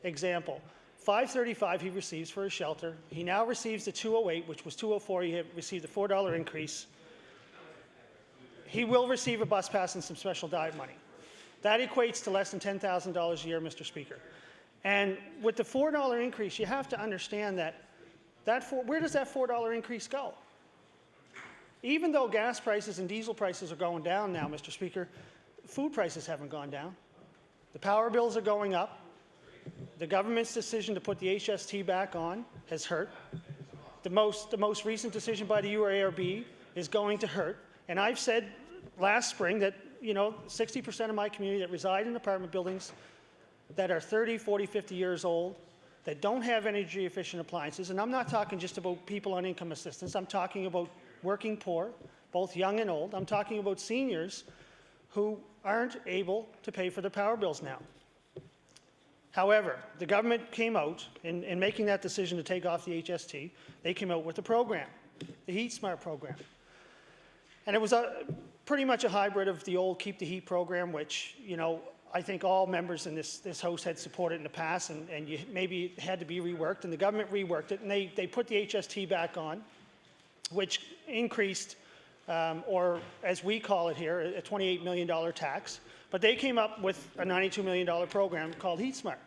example. $5.35 he receives for his shelter. He now receives the $2.08, which was $2.04. He had received a $4 increase. He will receive a bus pass and some special diet money. That equates to less than $10,000 a year, Mr. Speaker. And with the $4 increase, you have to understand that where does that $4 increase go? Even though gas prices and diesel prices are going down now, Mr. Speaker, food prices haven't gone down. The power bills are going up. The government's decision to put the HST back on has hurt. The most recent decision by the UARB is going to hurt. And I've said last spring that, you know, 60% of my community that reside in apartment buildings that are 30, 40, 50 years old, that don't have energy efficient appliances, and I'm not talking just about people on income assistance, I'm talking about working poor, both young and old. I'm talking about seniors who aren't able to pay for their power bills now. However, the government came out, in making that decision to take off the HST, they came out with a program, the Heat Smart program. And it was pretty much a hybrid of the old Keep the Heat program, which, you know, I think all members in this House had supported in the past, and maybe it had to be reworked, and the government reworked it, and they put the HST back on, which increased, or as we call it here, a $28 million tax. But they came up with a $92 million program called Heat Smart.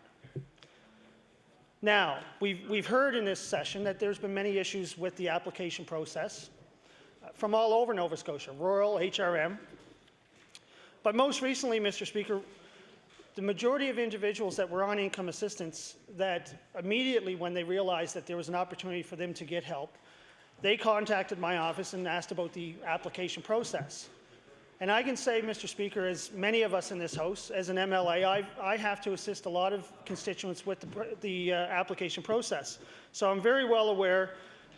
Now, we've heard in this session that there's been many issues with the application process from all over Nova Scotia, rural, HRM. But most recently, Mr. Speaker, the majority of individuals that were on income assistance, that immediately when they realized that there was an opportunity for them to get help, they contacted my office and asked about the application process. And I can say, Mr. Speaker, as many of us in this House, as an MLA, I have to assist a lot of constituents with the application process. So I'm very well aware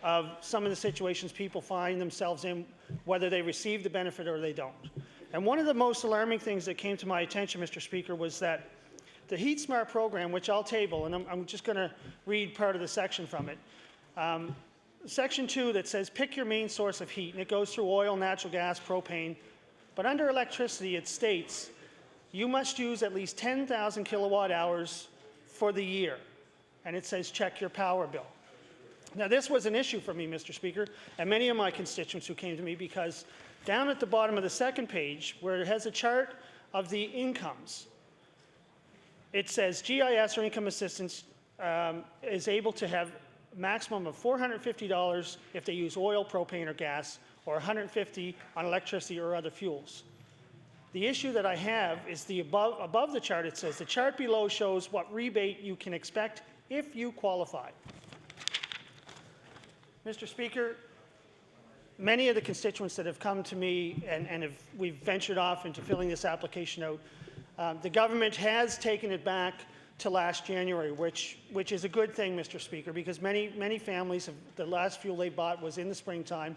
of some of the situations people find themselves in, whether they receive the benefit or they don't. And one of the most alarming things that came to my attention, Mr. Speaker, was that the Heat Smart program, which I'll table, and I'm just going to read part of the section from it. Section 2 that says, pick your main source of heat, and it goes through oil, natural gas, propane. But under electricity, it states, you must use at least 10,000 kilowatt hours for the year. And it says, check your power bill. Now, this was an issue for me, Mr. Speaker, and many of my constituents who came to me, because down at the bottom of the second page, where it has a chart of the incomes, it says GIS or income assistance is able to have a maximum of $450 if they use oil, propane, or gas, or $150 on electricity or other fuels. The issue that I have is the above the chart, it says, the chart below shows what rebate you can expect if you qualify. Mr. Speaker, many of the constituents that have come to me and we've ventured off into filling this application out, the government has taken it back to last January, which is a good thing, Mr. Speaker, because many families, the last fuel they bought was in the springtime.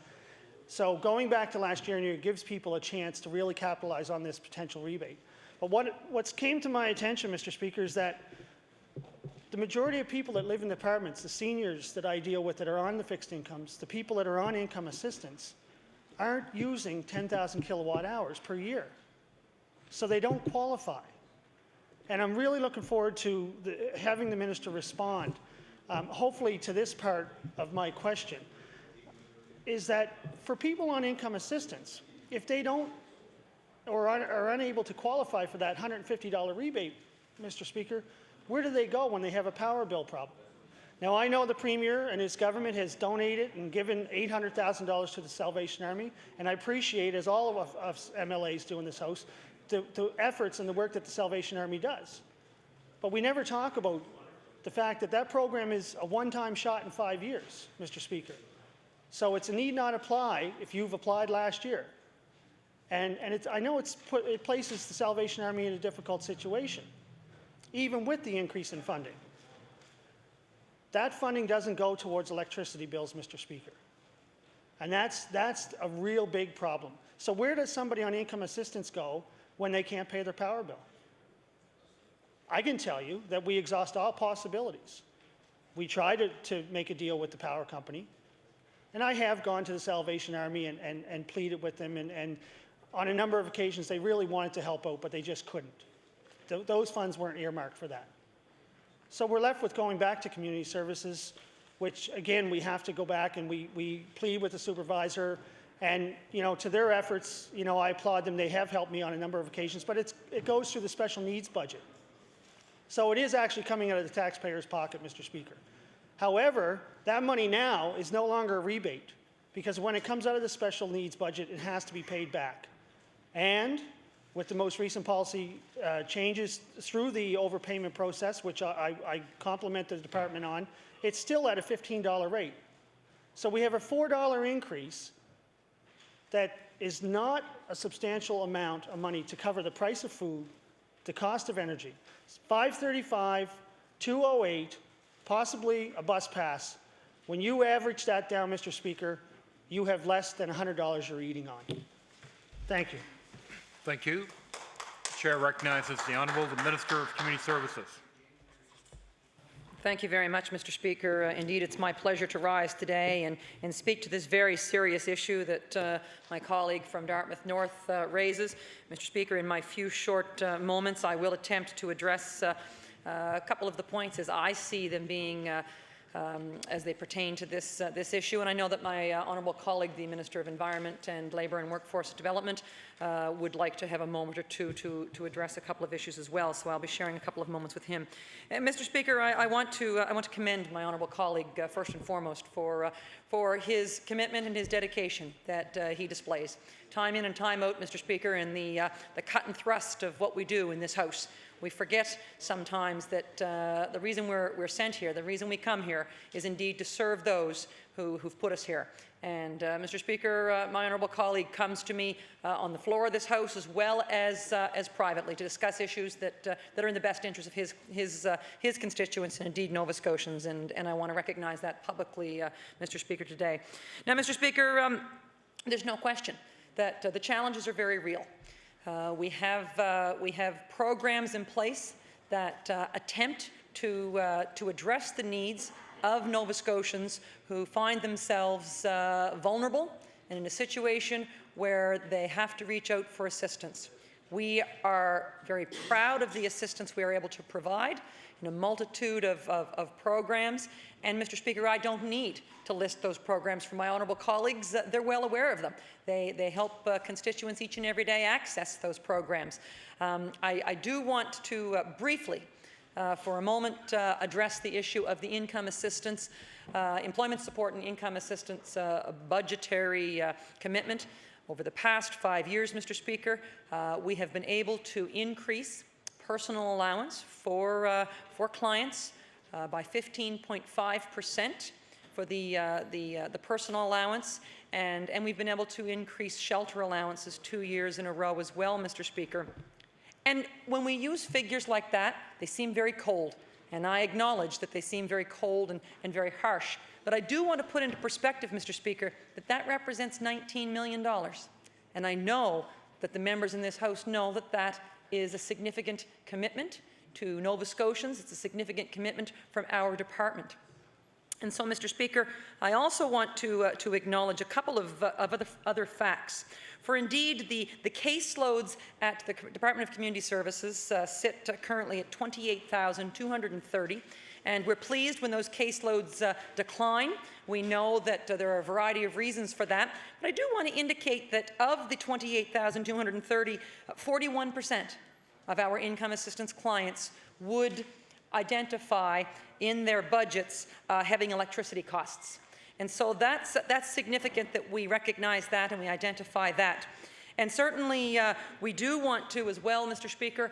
So going back to last January gives people a chance to really capitalize on this potential rebate. But what's came to my attention, Mr. Speaker, is that the majority of people that live in the apartments, the seniors that I deal with that are on the fixed incomes, the people that are on income assistance, aren't using 10,000 kilowatt hours per year. So they don't qualify. And I'm really looking forward to having the minister respond, hopefully to this part of my question, is that for people on income assistance, if they don't or are unable to qualify for that $150 rebate, Mr. Speaker, where do they go when they have a power bill problem? Now, I know the Premier and his government has donated and given $800,000 to the Salvation Army, and I appreciate, as all of us MLAs do in this House, the efforts and the work that the Salvation Army does. But we never talk about the fact that that program is a one-time shot in 5 years, Mr. Speaker. So it's a need not apply if you've applied last year. And I know it places the Salvation Army in a difficult situation, even with the increase in funding. That funding doesn't go towards electricity bills, Mr. Speaker. And that's a real big problem. So where does somebody on income assistance go when they can't pay their power bill? I can tell you that we exhaust all possibilities. We try to make a deal with the power company. And I have gone to the Salvation Army and pleaded with them. And on a number of occasions, they really wanted to help out, but they just couldn't. Those funds weren't earmarked for that. So we're left with going back to community services, which, again, we have to go back and we plead with the supervisor. And, to their efforts, I applaud them. They have helped me on a number of occasions, but it goes through the special needs budget. So it is actually coming out of the taxpayer's pocket, Mr. Speaker. However, that money now is no longer a rebate, because when it comes out of the special needs budget, it has to be paid back. And with the most recent policy changes through the overpayment process, which I compliment the department on, it's still at a $15 rate. So we have a $4 increase that is not a substantial amount of money to cover the price of food, the cost of energy. It's $535, $208, possibly a bus pass. When you average that down, Mr. Speaker, you have less than $100 you're eating on. Thank you. Thank you. The Chair recognizes the Honourable the Minister of Community Services. Thank you very much, Mr. Speaker. Indeed, it's my pleasure to rise today and speak to this very serious issue that my colleague from Dartmouth North raises. Mr. Speaker, in my few short moments, I will attempt to address a couple of the points as I see them being as they pertain to this issue. And I know that my honourable colleague, the Minister of Environment and Labour and Workforce Development, would like to have a moment or two to address a couple of issues as well. So I'll be sharing a couple of moments with him. Mr. Speaker, I want to commend my honourable colleague first and foremost for his commitment and his dedication that he displays. Time in and time out, Mr. Speaker, in the cut and thrust of what we do in this House. We forget sometimes that the reason we're sent here, the reason we come here, is indeed to serve those who've put us here. And Mr. Speaker, my honourable colleague comes to me on the floor of this House as well as privately to discuss issues that are in the best interest of his constituents and indeed Nova Scotians. And I want to recognise that publicly, Mr. Speaker, today. Now, Mr. Speaker, there's no question that the challenges are very real. We have programs in place that attempt to address the needs of Nova Scotians who find themselves vulnerable and in a situation where they have to reach out for assistance. We are very proud of the assistance we are able to provide in a multitude of programs. And, Mr. Speaker, I don't need to list those programs for my honourable colleagues. They're well aware of them. They help constituents each and every day access those programs. I do want to briefly, for a moment, address the issue of the income assistance, employment support and income assistance budgetary commitment. Over the past 5 years, Mr. Speaker, we have been able to increase personal allowance for clients by 15.5% for the personal allowance, and we've been able to increase shelter allowances 2 years in a row as well, Mr. Speaker. And when we use figures like that, they seem very cold, and I acknowledge that they seem very cold and very harsh. But I do want to put into perspective, Mr. Speaker, that represents $19 million. And I know that the members in this House know that that is a significant commitment to Nova Scotians. It's a significant commitment from our department. And so, Mr. Speaker, I also want to acknowledge a couple of other facts. For indeed, the caseloads at the Department of Community Services sit currently at 28,230. And we're pleased when those caseloads decline. We know that there are a variety of reasons for that. But I do want to indicate that of the 28,230, 41% of our income assistance clients would identify in their budgets having electricity costs. And so that's significant that we recognize that and we identify that. And certainly we do want to as well, Mr. Speaker,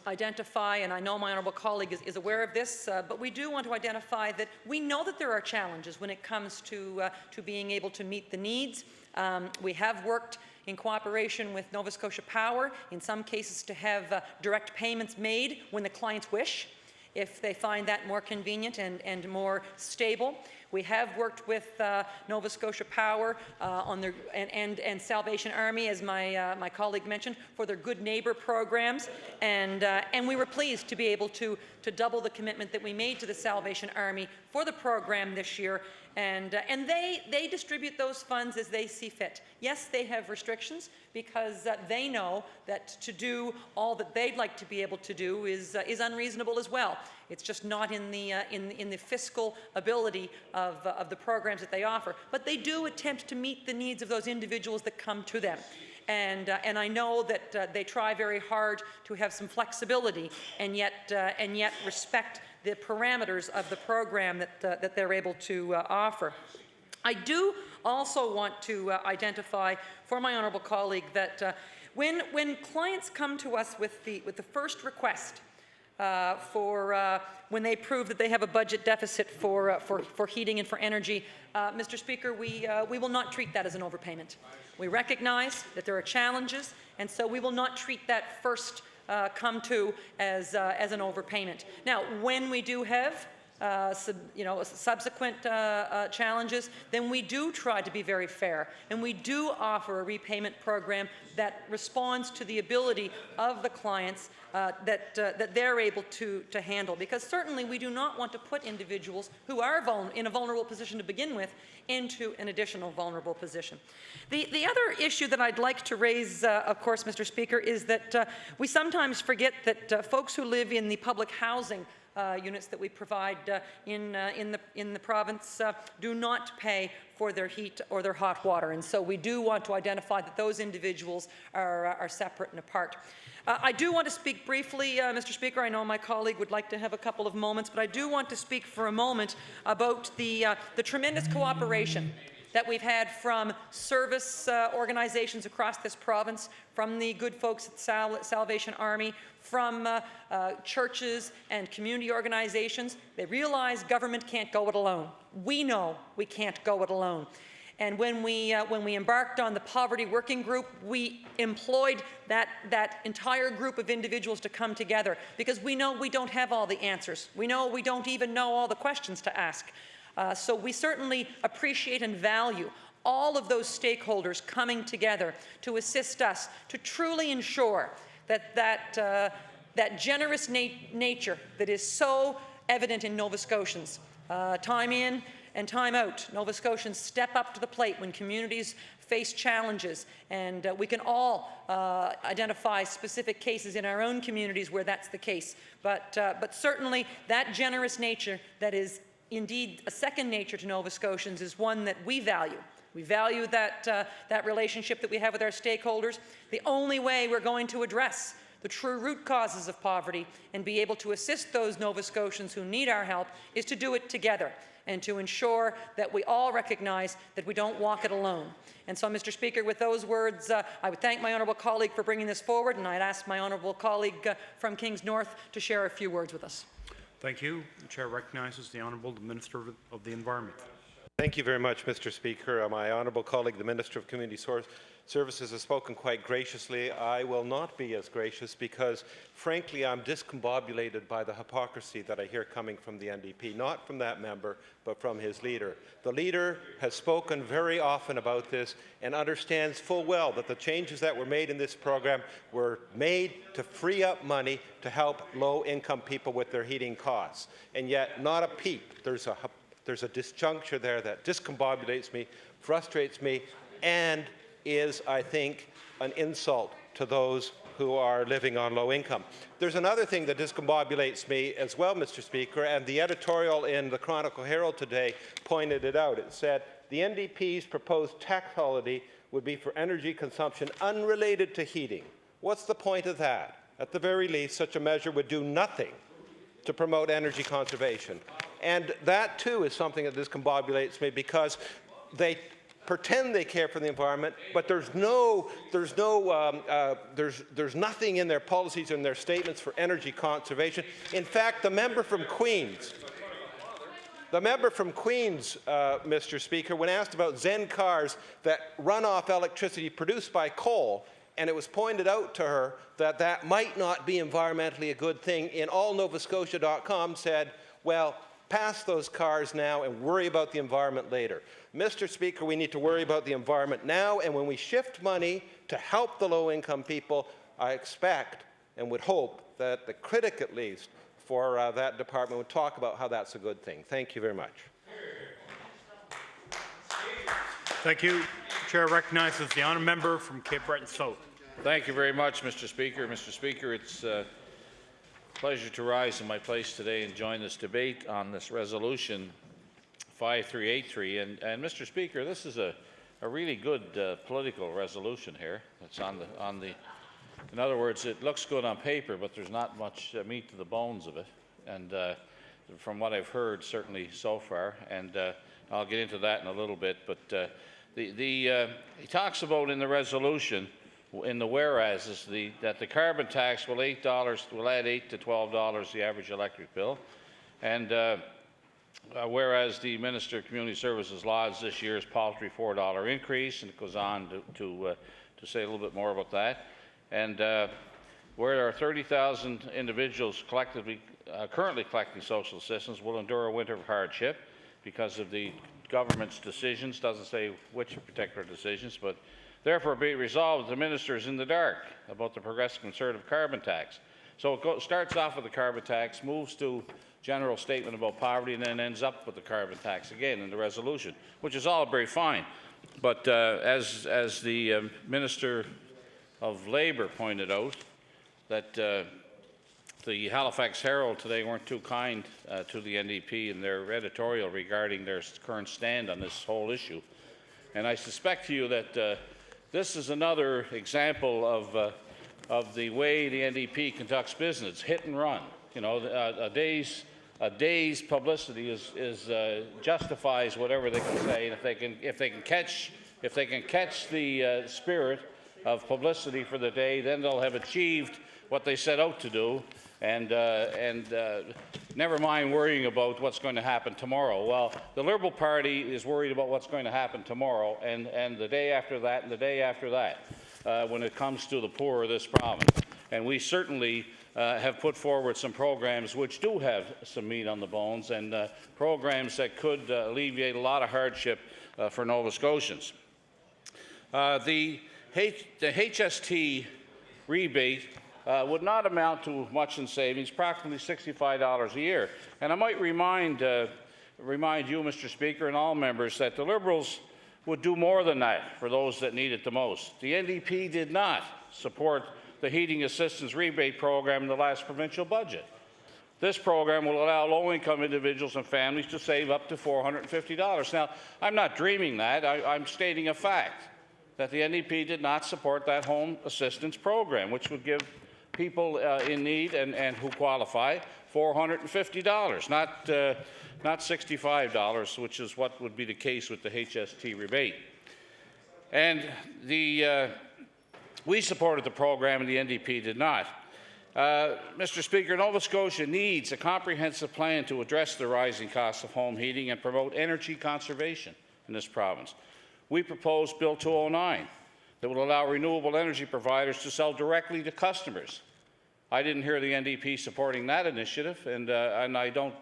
identify, and I know my honourable colleague is aware of this, but we do want to identify that we know that there are challenges when it comes to being able to meet the needs. We have worked in cooperation with Nova Scotia Power, in some cases to have direct payments made when the clients wish, if they find that more convenient and more stable. We have worked with Nova Scotia Power on their, and Salvation Army, as my colleague mentioned, for their Good Neighbour programs, and we were pleased to be able to double the commitment that we made to the Salvation Army for the program this year, and they distribute those funds as they see fit. Yes, they have restrictions because they know that to do all that they'd like to be able to do is unreasonable as well. It's just not in the fiscal ability of the programs that they offer. But they do attempt to meet the needs of those individuals that come to them. And I know that they try very hard to have some flexibility and yet respect the parameters of the program that they're able to offer. I do also want to identify for my honourable colleague that when clients come to us with the first request for when they prove that they have a budget deficit for heating and for energy, Mr. Speaker, we will not treat that as an overpayment. We recognize that there are challenges, and so we will not treat that first come to as an overpayment. Now, when we do have subsequent challenges, then we do try to be very fair, and we do offer a repayment program that responds to the ability of the clients that they're able to handle. Because certainly we do not want to put individuals who are in a vulnerable position to begin with into an additional vulnerable position. The other issue that I'd like to raise, of course, Mr. Speaker, is that we sometimes forget that folks who live in the public housing units that we provide in the province do not pay for their heat or their hot water, and so we do want to identify that those individuals are separate and apart. I do want to speak briefly, Mr. Speaker. I know my colleague would like to have a couple of moments, but I do want to speak for a moment about the tremendous cooperation that we've had from service organizations across this province, from the good folks at Salvation Army, from churches and community organizations. They realize government can't go it alone. We know we can't go it alone. And when we embarked on the poverty working group, we employed that entire group of individuals to come together, because we know we don't have all the answers. We know we don't even know all the questions to ask. So we certainly appreciate and value all of those stakeholders coming together to assist us to truly ensure that generous nature that is so evident in Nova Scotians, time in and time out. Nova Scotians step up to the plate when communities face challenges, and we can all identify specific cases in our own communities where that's the case. But certainly that generous nature that is indeed a second nature to Nova Scotians is one that we value. We value that relationship that we have with our stakeholders. The only way we're going to address the true root causes of poverty and be able to assist those Nova Scotians who need our help is to do it together, and to ensure that we all recognize that we don't walk it alone. And so, Mr. Speaker, with those words, I would thank my honourable colleague for bringing this forward, and I'd ask my honourable colleague from Kings North to share a few words with us. Thank you. The chair recognizes the Honourable Minister of the Environment. Thank you very much, Mr. Speaker. My honourable colleague, the Minister of Community Services, has spoken quite graciously. I will not be as gracious because, frankly, I'm discombobulated by the hypocrisy that I hear coming from the NDP, not from that member, but from his leader. The leader has spoken very often about this and understands full well that the changes that were made in this program were made to free up money to help low-income people with their heating costs. And yet, not a peep. There's a disjuncture there that discombobulates me, frustrates me, and is, I think, an insult to those who are living on low income. There's another thing that discombobulates me as well, Mr. Speaker, and the editorial in the Chronicle Herald today pointed it out. It said the NDP's proposed tax holiday would be for energy consumption unrelated to heating. What's the point of that? At the very least, such a measure would do nothing to promote energy conservation. And that, too, is something that discombobulates me because they pretend they care for the environment, but there's nothing in their policies and their statements for energy conservation. In fact, the member from Queens, Mr. Speaker, when asked about Zen cars that run off electricity produced by coal, and it was pointed out to her that that might not be environmentally a good thing, in allnovascotia.com said, well, pass those cars now and worry about the environment later. Mr. Speaker, we need to worry about the environment now, and when we shift money to help the low-income people, I expect and would hope that the critic, at least, for that department would talk about how that's a good thing. Thank you very much. Thank you. The chair recognizes the honourable member from Cape Breton South. Thank you very much, Mr. Speaker. Mr. Speaker, it's a pleasure to rise in my place today and join this debate on this resolution 5383. And Mr. Speaker, this is a really good political resolution here. It's on the. In other words, it looks good on paper, but there's not much meat to the bones of it. And from what I've heard, certainly so far, and I'll get into that in a little bit. But he talks about in the resolution, in the whereas, that the carbon tax will add $8 to $12 the average electric bill, and whereas the Minister of Community Services lodged this year's paltry $4 increase, and it goes on to say a little bit more about that, and where there are 30,000 individuals collectively currently collecting social assistance will endure a winter of hardship because of the government's decisions. Doesn't say which particular decisions, but therefore be it resolved that the minister is in the dark about the progressive conservative carbon tax. So it starts off with the carbon tax, moves to general statement about poverty, and then ends up with the carbon tax again in the resolution, which is all very fine. But as the Minister of Labour pointed out, that the Halifax Herald today weren't too kind to the NDP in their editorial regarding their current stand on this whole issue. And I suspect to you that this is another example of the way the NDP conducts business, hit and run. You know, a day's publicity justifies whatever they can say, and if they can catch the spirit of publicity for the day, then they'll have achieved what they set out to do, and never mind worrying about what's going to happen tomorrow. Well, the Liberal Party is worried about what's going to happen tomorrow, and the day after that, and the day after that, when it comes to the poor of this province. And we certainly have put forward some programs which do have some meat on the bones, and programs that could alleviate a lot of hardship for Nova Scotians. The HST rebate would not amount to much in savings, approximately $65 a year. And I might remind you, Mr. Speaker, and all members, that the Liberals would do more than that for those that need it the most. The NDP did not support the heating assistance rebate program in the last provincial budget. This program will allow low-income individuals and families to save up to $450. Now, I'm not dreaming that. I'm stating a fact, that the NDP did not support that home assistance program, which would give people in need and who qualify $450, not $65, which is what would be the case with the HST rebate. And we supported the program and the NDP did not. Mr. Speaker, Nova Scotia needs a comprehensive plan to address the rising costs of home heating and promote energy conservation in this province. We propose Bill 209 that will allow renewable energy providers to sell directly to customers. I didn't hear the NDP supporting that initiative, and I don't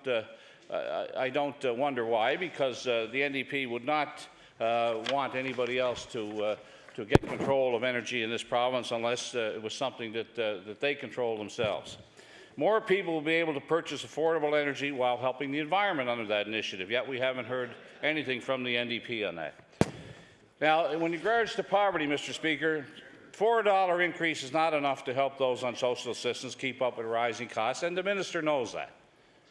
wonder why, because the NDP would not want anybody else to get control of energy in this province unless it was something that they control themselves. More people will be able to purchase affordable energy while helping the environment under that initiative, yet we haven't heard anything from the NDP on that. Now, in regards to poverty, Mr. Speaker, $4 increase is not enough to help those on social assistance keep up with rising costs, and the minister knows that.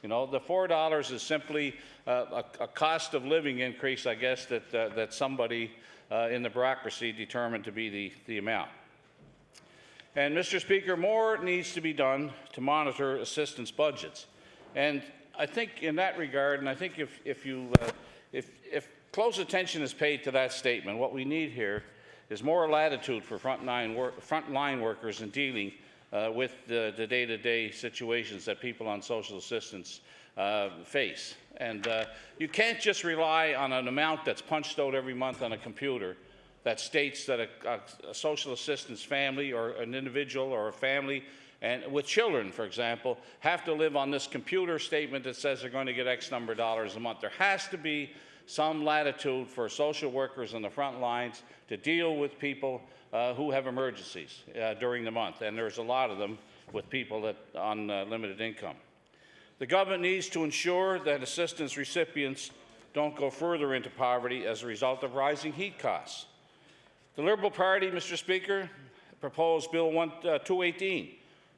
You know, the $4 is simply a cost of living increase, I guess, that somebody in the bureaucracy determined to be the amount. And, Mr. Speaker, more needs to be done to monitor assistance budgets. And I think in that regard, and I think if close attention is paid to that statement, what we need here is more latitude for frontline workers in dealing with the day-to-day situations that people on social assistance face. And you can't just rely on an amount that's punched out every month on a computer that states that a social assistance family or an individual or a family and with children, for example, have to live on this computer statement that says they're going to get X number of dollars a month. There has to be some latitude for social workers on the front lines to deal with people who have emergencies during the month, and there's a lot of them with people that on limited income. The government needs to ensure that assistance recipients don't go further into poverty as a result of rising heat costs. The Liberal Party, Mr. Speaker, proposed Bill 218,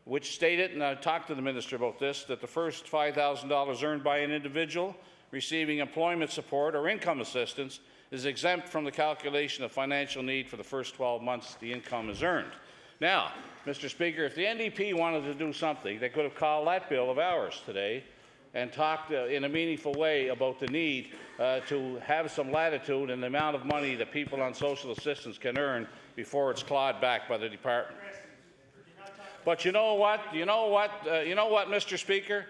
which stated, and I talked to the minister about this, that the first $5,000 earned by an individual receiving employment support or income assistance is exempt from the calculation of financial need for the first 12 months the income is earned. Now, Mr. Speaker, if the NDP wanted to do something, they could have called that bill of ours today and talked in a meaningful way about the need to have some latitude in the amount of money that people on social assistance can earn before it's clawed back by the department. But you know what, Mr. Speaker?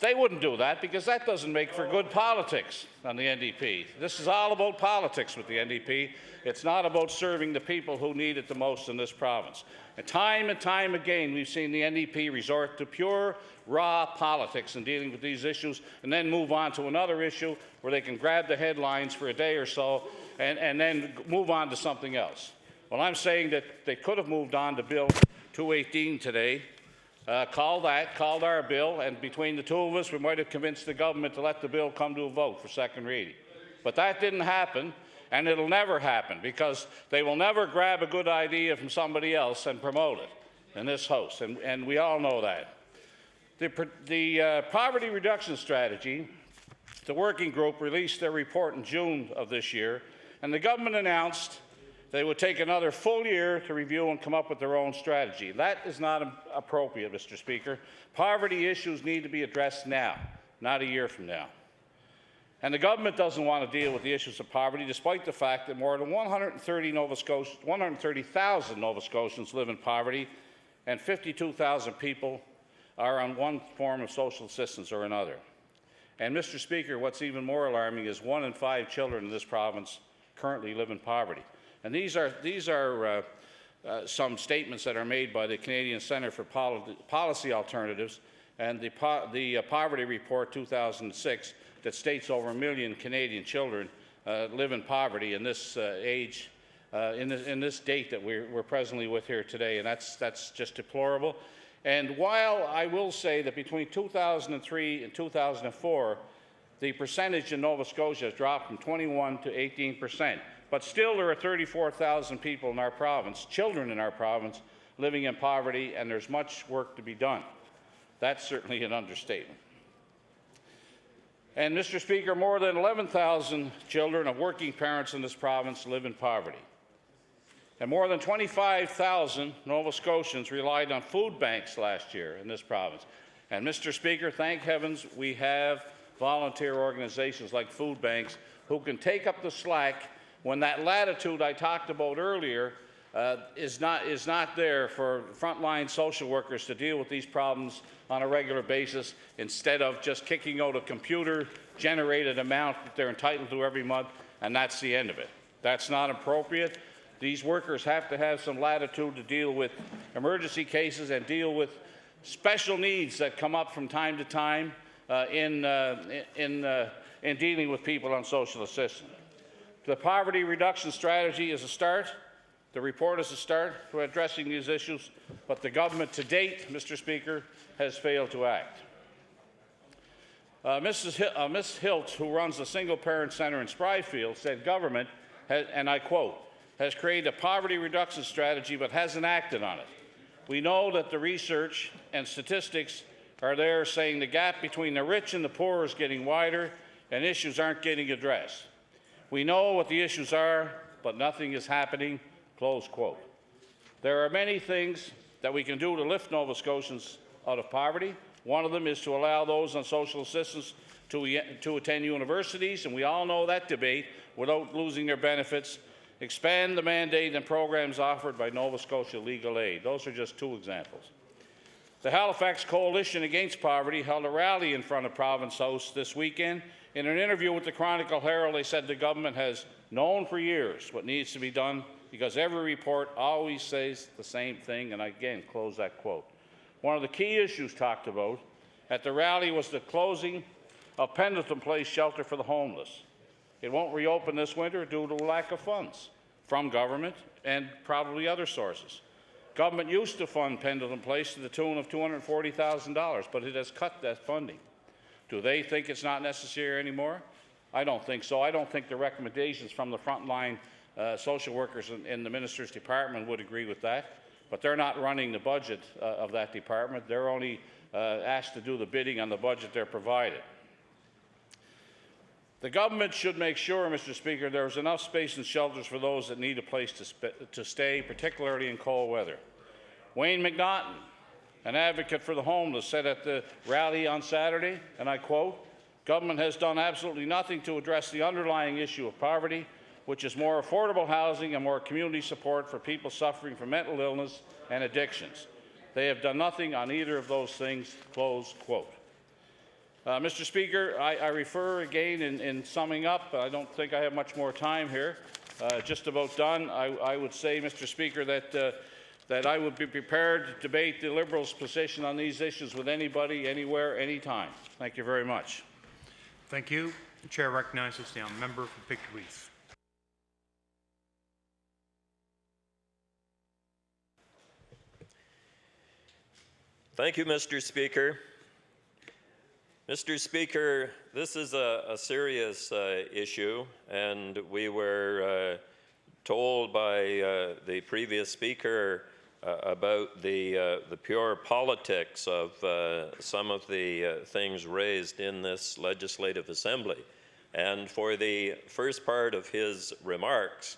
They wouldn't do that because that doesn't make for good politics on the NDP. This is all about politics with the NDP. It's not about serving the people who need it the most in this province. And time again, we've seen the NDP resort to pure, raw politics in dealing with these issues and then move on to another issue where they can grab the headlines for a day or so and then move on to something else. Well, I'm saying that they could have moved on to Bill 218 today, called our bill, and between the two of us, we might have convinced the government to let the bill come to a vote for second reading. But that didn't happen, and it'll never happen, because they will never grab a good idea from somebody else and promote it in this House, and we all know that. The poverty reduction strategy, the working group released their report in June of this year, and the government announced they would take another full year to review and come up with their own strategy. That is not appropriate, Mr. Speaker. Poverty issues need to be addressed now, not a year from now. And the government doesn't want to deal with the issues of poverty, despite the fact that more than 130,000 Nova Scotians live in poverty, and 52,000 people are on one form of social assistance or another. And, Mr. Speaker, what's even more alarming is 1 in 5 children in this province currently live in poverty. And these are some statements that are made by the Canadian Centre for Policy Alternatives and the Poverty Report 2006 that states over 1 million Canadian children live in poverty in this age, in this date that we're presently with here today, and that's just deplorable. And while I will say that between 2003 and 2004, the percentage in Nova Scotia has dropped from 21 to 18%. But still, there are 34,000 people in our province, children in our province, living in poverty, and there's much work to be done. That's certainly an understatement. And, Mr. Speaker, more than 11,000 children of working parents in this province live in poverty. And more than 25,000 Nova Scotians relied on food banks last year in this province. And, Mr. Speaker, thank heavens we have volunteer organizations like food banks who can take up the slack when that latitude I talked about earlier is not there for frontline social workers to deal with these problems on a regular basis instead of just kicking out a computer-generated amount that they're entitled to every month, and that's the end of it. That's not appropriate. These workers have to have some latitude to deal with emergency cases and deal with special needs that come up from time to time in dealing with people on social assistance. The poverty reduction strategy is a start. The report is a start to addressing these issues, but the government to date, Mr. Speaker, has failed to act. Ms. Hilt, who runs the single-parent centre in Spryfield, said government, and I quote, has created a poverty reduction strategy but hasn't acted on it. We know that the research and statistics are there saying the gap between the rich and the poor is getting wider and issues aren't getting addressed. We know what the issues are, but nothing is happening, close quote. There are many things that we can do to lift Nova Scotians out of poverty. One of them is to allow those on social assistance to attend universities, and we all know that debate, without losing their benefits. Expand the mandate and programs offered by Nova Scotia Legal Aid. Those are just two examples. The Halifax Coalition Against Poverty held a rally in front of Province House this weekend. In an interview with the Chronicle Herald, they said the government has known for years what needs to be done because every report always says the same thing, and I again close that quote. One of the key issues talked about at the rally was the closing of Pendleton Place shelter for the homeless. It won't reopen this winter due to lack of funds from government and probably other sources. Government used to fund Pendleton Place to the tune of $240,000, but it has cut that funding. Do they think it's not necessary anymore? I don't think so. I don't think the recommendations from the frontline social workers in the Minister's department would agree with that, but they're not running the budget of that department. They're only asked to do the bidding on the budget they're provided. The government should make sure, Mr. Speaker, there is enough space in shelters for those that need a place to stay, particularly in cold weather. Wayne McNaughton, an advocate for the homeless, said at the rally on Saturday, and I quote, "Government has done absolutely nothing to address the underlying issue of poverty, which is more affordable housing and more community support for people suffering from mental illness and addictions. They have done nothing on either of those things," close quote. Mr. Speaker, I refer again in summing up, I don't think I have much more time here, just about done. I would say, Mr. Speaker, that I would be prepared to debate the Liberals' position on these issues with anybody, anywhere, anytime. Thank you very much. Thank you. The chair recognizes the member for Pickering. Thank you, Mr. Speaker. Mr. Speaker, this is a serious issue, and we were told by the previous speaker about the pure politics of some of the things raised in this legislative assembly. And for the first part of his remarks,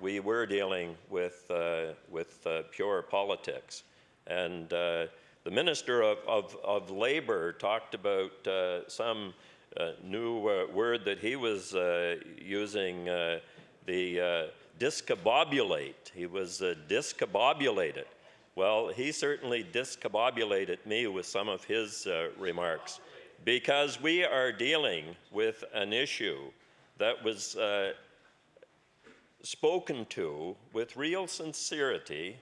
we were dealing with pure politics. And the Minister of Labour talked about some new word that he was using, the discombobulate. He was discombobulated. Well, he certainly discombobulated me with some of his remarks, because we are dealing with an issue that was spoken to with real sincerity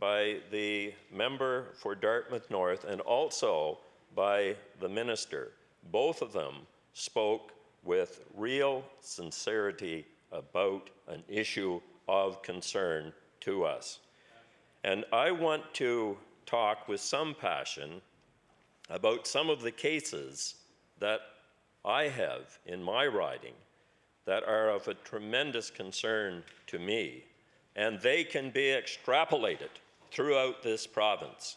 by the member for Dartmouth North and also by the minister. Both of them spoke with real sincerity about an issue of concern to us. And I want to talk with some passion about some of the cases that I have in my riding that are of a tremendous concern to me, and they can be extrapolated throughout this province.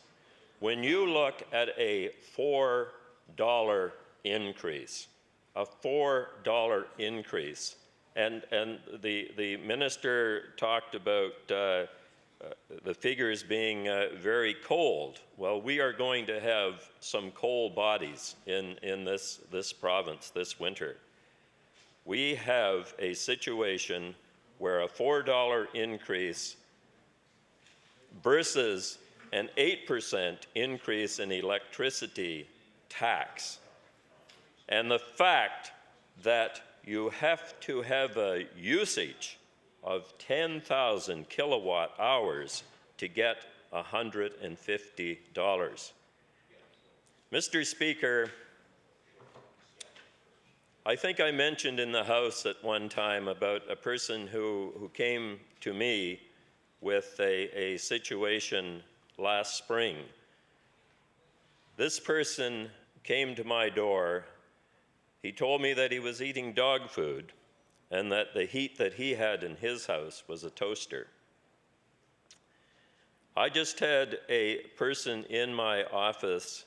When you look at a $4 increase, a $4 increase, and the minister talked about the figures being very cold. Well, we are going to have some cold bodies in this province this winter. We have a situation where a $4 increase versus an 8% increase in electricity tax, and the fact that you have to have a usage of 10,000 kilowatt hours to get $150. Mr. Speaker, I think I mentioned in the House at one time about a person who came to me with a situation last spring. This person came to my door. He told me that he was eating dog food and that the heat that he had in his house was a toaster. I just had a person in my office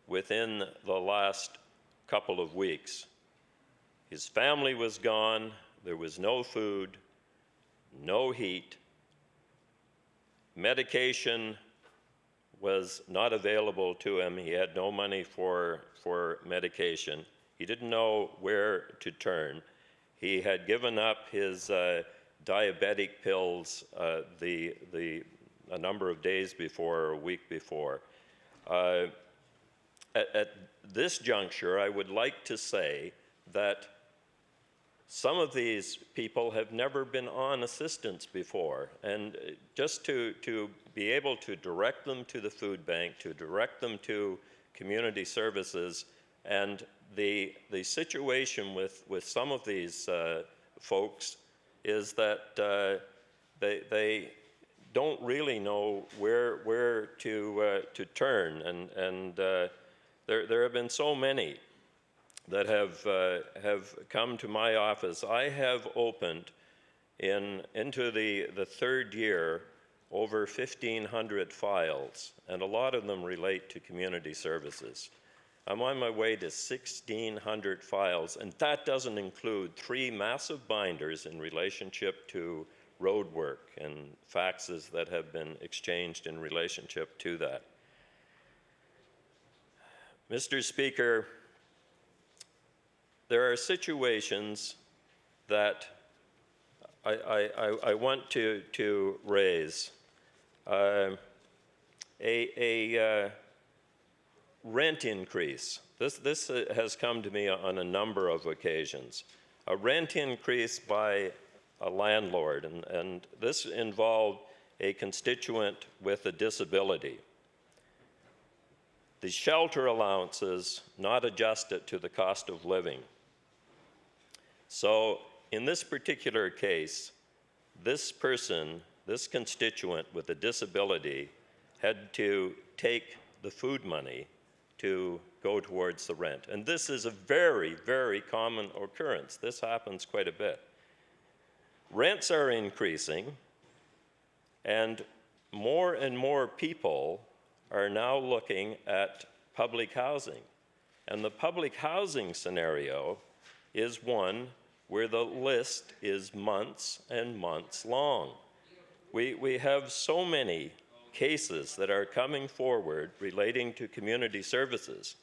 within the last couple of weeks. His family was gone, there was no food, no heat, medication was not available to him. He had no money for medication. He didn't know where to turn. He had given up his diabetic pills a number of days before, or a week before. At this juncture, I would like to say that some of these people have never been on assistance before, and just to be able to direct them to the food bank, to direct them to community services, and the situation with some of these folks is that they don't really know where to turn, and there have been so many that have come to my office. I have opened into the third year over 1,500 files, and a lot of them relate to community services. I'm on my way to 1,600 files, and that doesn't include 3 massive binders in relationship to road work and faxes that have been exchanged in relationship to that. Mr. Speaker, there are situations that I want to raise. A rent increase. This has come to me on a number of occasions. A rent increase by a landlord, and this involved a constituent with a disability. The shelter allowances not adjusted to the cost of living. So in this particular case, this person, this constituent with a disability, had to take the food money to go towards the rent. And this is a very, very common occurrence. This happens quite a bit. Rents are increasing, and more people are now looking at public housing. And the public housing scenario is one where the list is months and months long. We have so many cases that are coming forward relating to community services.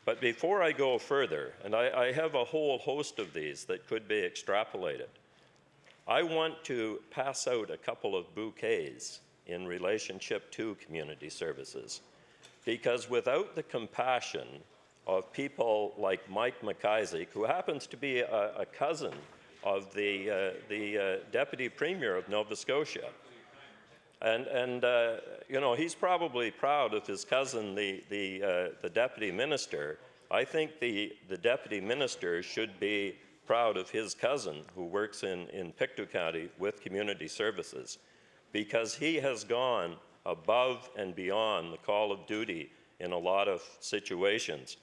But before I go further, and I have a whole host of these that could be extrapolated, I want to pass out a couple of bouquets in relationship to community services. Because without the compassion of people like Mike McIsaac, who happens to be a cousin of the Deputy Premier of Nova Scotia, and you know, he's probably proud of his cousin, the Deputy Minister. I think the Deputy Minister should be proud of his cousin who works in Pictou County with community services, because he has gone above and beyond the call of duty in a lot of situations.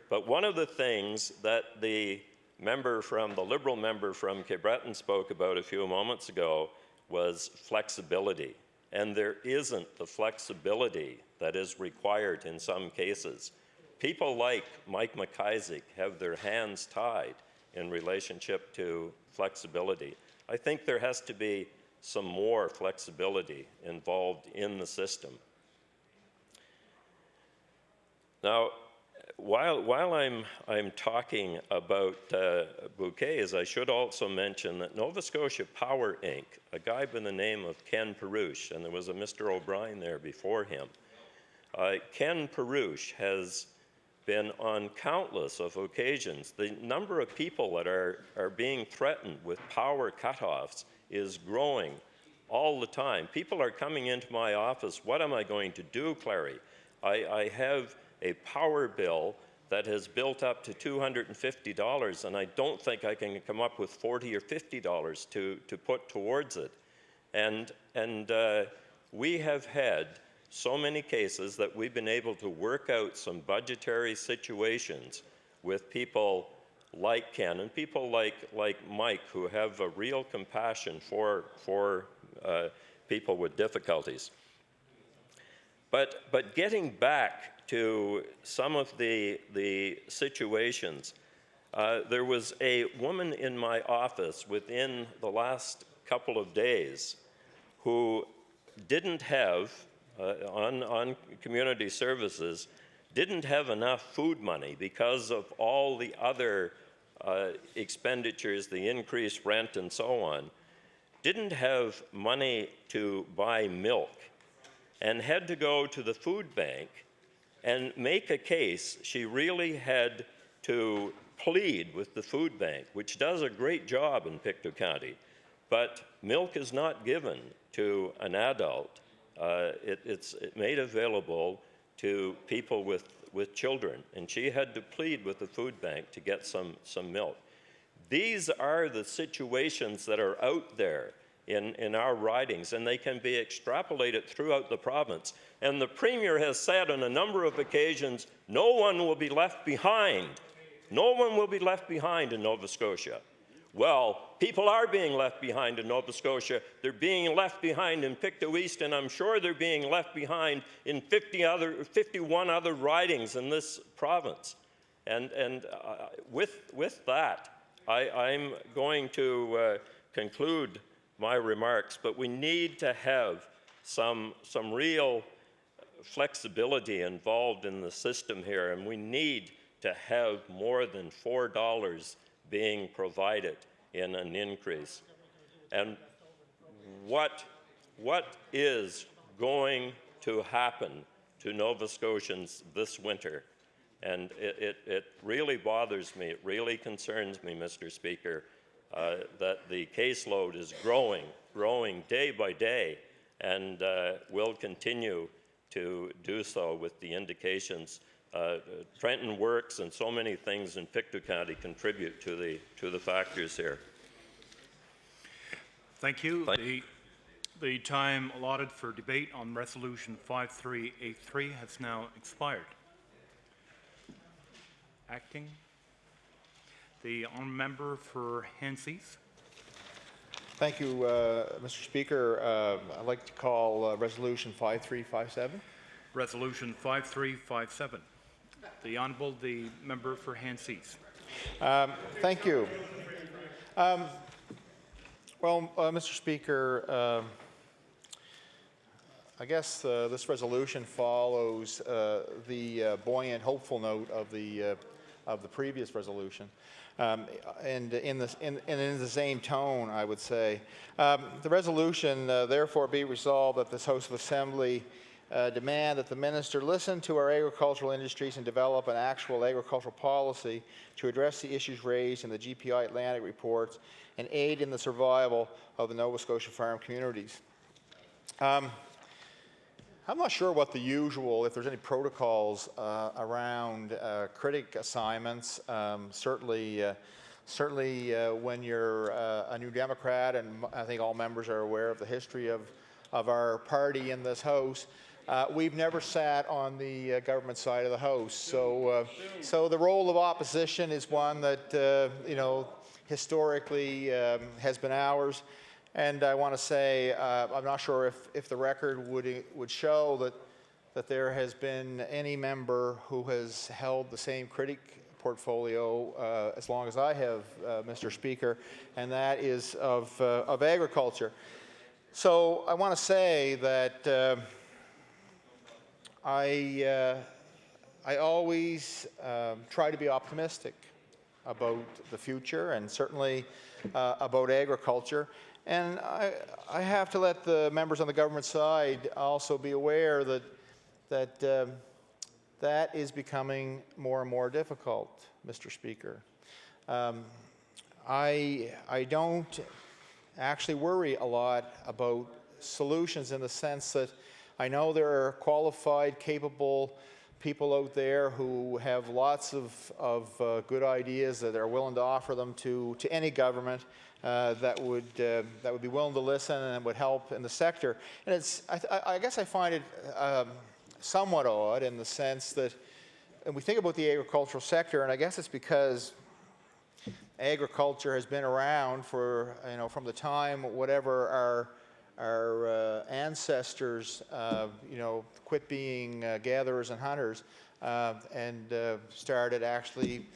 But one of the things that the Liberal member from Cape Breton spoke about a few moments ago was flexibility. And there isn't the flexibility that is required in some cases. People like Mike McIsaac have their hands tied in relationship to flexibility. I think there has to be some more flexibility involved in the system. Now, while I'm talking about bouquets, I should also mention that Nova Scotia Power Inc., a guy by the name of Ken Perouche, and there was a Mr. O'Brien there before him. Ken Perouche has been on countless of occasions. The number of people that are being threatened with power cutoffs is growing all the time. People are coming into my office, what am I going to do, Clary? I have a power bill that has built up to $250, and I don't think I can come up with $40 or $50 to put towards it. And we have had so many cases that we've been able to work out some budgetary situations with people like Ken and people like Mike, who have a real compassion for people with difficulties. But getting back to some of the situations, there was a woman in my office within the last couple of days who didn't have, on community services, didn't have enough food money because of all the other expenditures, the increased rent and so on, didn't have money to buy milk and had to go to the food bank and make a case. She really had to plead with the food bank, which does a great job in Pictou County, but milk is not given to an adult. It's made available to people with children, and she had to plead with the food bank to get some milk. These are the situations that are out there in our ridings, and they can be extrapolated throughout the province. And the Premier has said on a number of occasions, no one will be left behind. No one will be left behind in Nova Scotia. Well, people are being left behind in Nova Scotia. They're being left behind in Pictou East, and I'm sure they're being left behind in 51 other ridings in this province. And with that, I'm going to conclude my remarks, but we need to have some real flexibility involved in the system here, and we need to have more than $4 being provided in an increase. And what is going to happen to Nova Scotians this winter? And it really bothers me, it really concerns me, Mr. Speaker, that the caseload is growing day by day, and will continue to do so with the indications. Trenton Works and so many things in Pictou County contribute to the factors here. Thank you. The time allotted for debate on Resolution 5383 has now expired. Acting. The honourable member for Henseys. Thank you, Mr. Speaker. I'd like to call Resolution 5357. Resolution 5357. The Honourable member for Henseys. Thank you. Well, Mr. Speaker, I guess this resolution follows the buoyant, hopeful note of the previous resolution, and in the same tone, I would say. The resolution, therefore, be resolved that this House of Assembly demand that the minister listen to our agricultural industries and develop an actual agricultural policy to address the issues raised in the GPI Atlantic reports and aid in the survival of the Nova Scotia farm communities. I'm not sure what the usual, if there's any protocols around critic assignments. Certainly when you're a New Democrat, and I think all members are aware of the history of our party in this House, we've never sat on the government side of the House. So the role of opposition is one that, historically has been ours. And I want to say, I'm not sure if the record would show that there has been any member who has held the same critic portfolio as long as I have, Mr. Speaker, and that is of agriculture. So I want to say that I I always try to be optimistic about the future and certainly about agriculture. And I have to let the members on the government side also be aware that that is becoming more and more difficult, Mr. Speaker. I don't actually worry a lot about solutions in the sense that I know there are qualified, capable people out there who have lots of good ideas that are willing to offer them to any government that would be willing to listen and would help in the sector. And I guess I find it somewhat odd in the sense that, and we think about the agricultural sector, and I guess it's because agriculture has been around for, from the time whatever our ancestors, quit being gatherers and hunters and started actually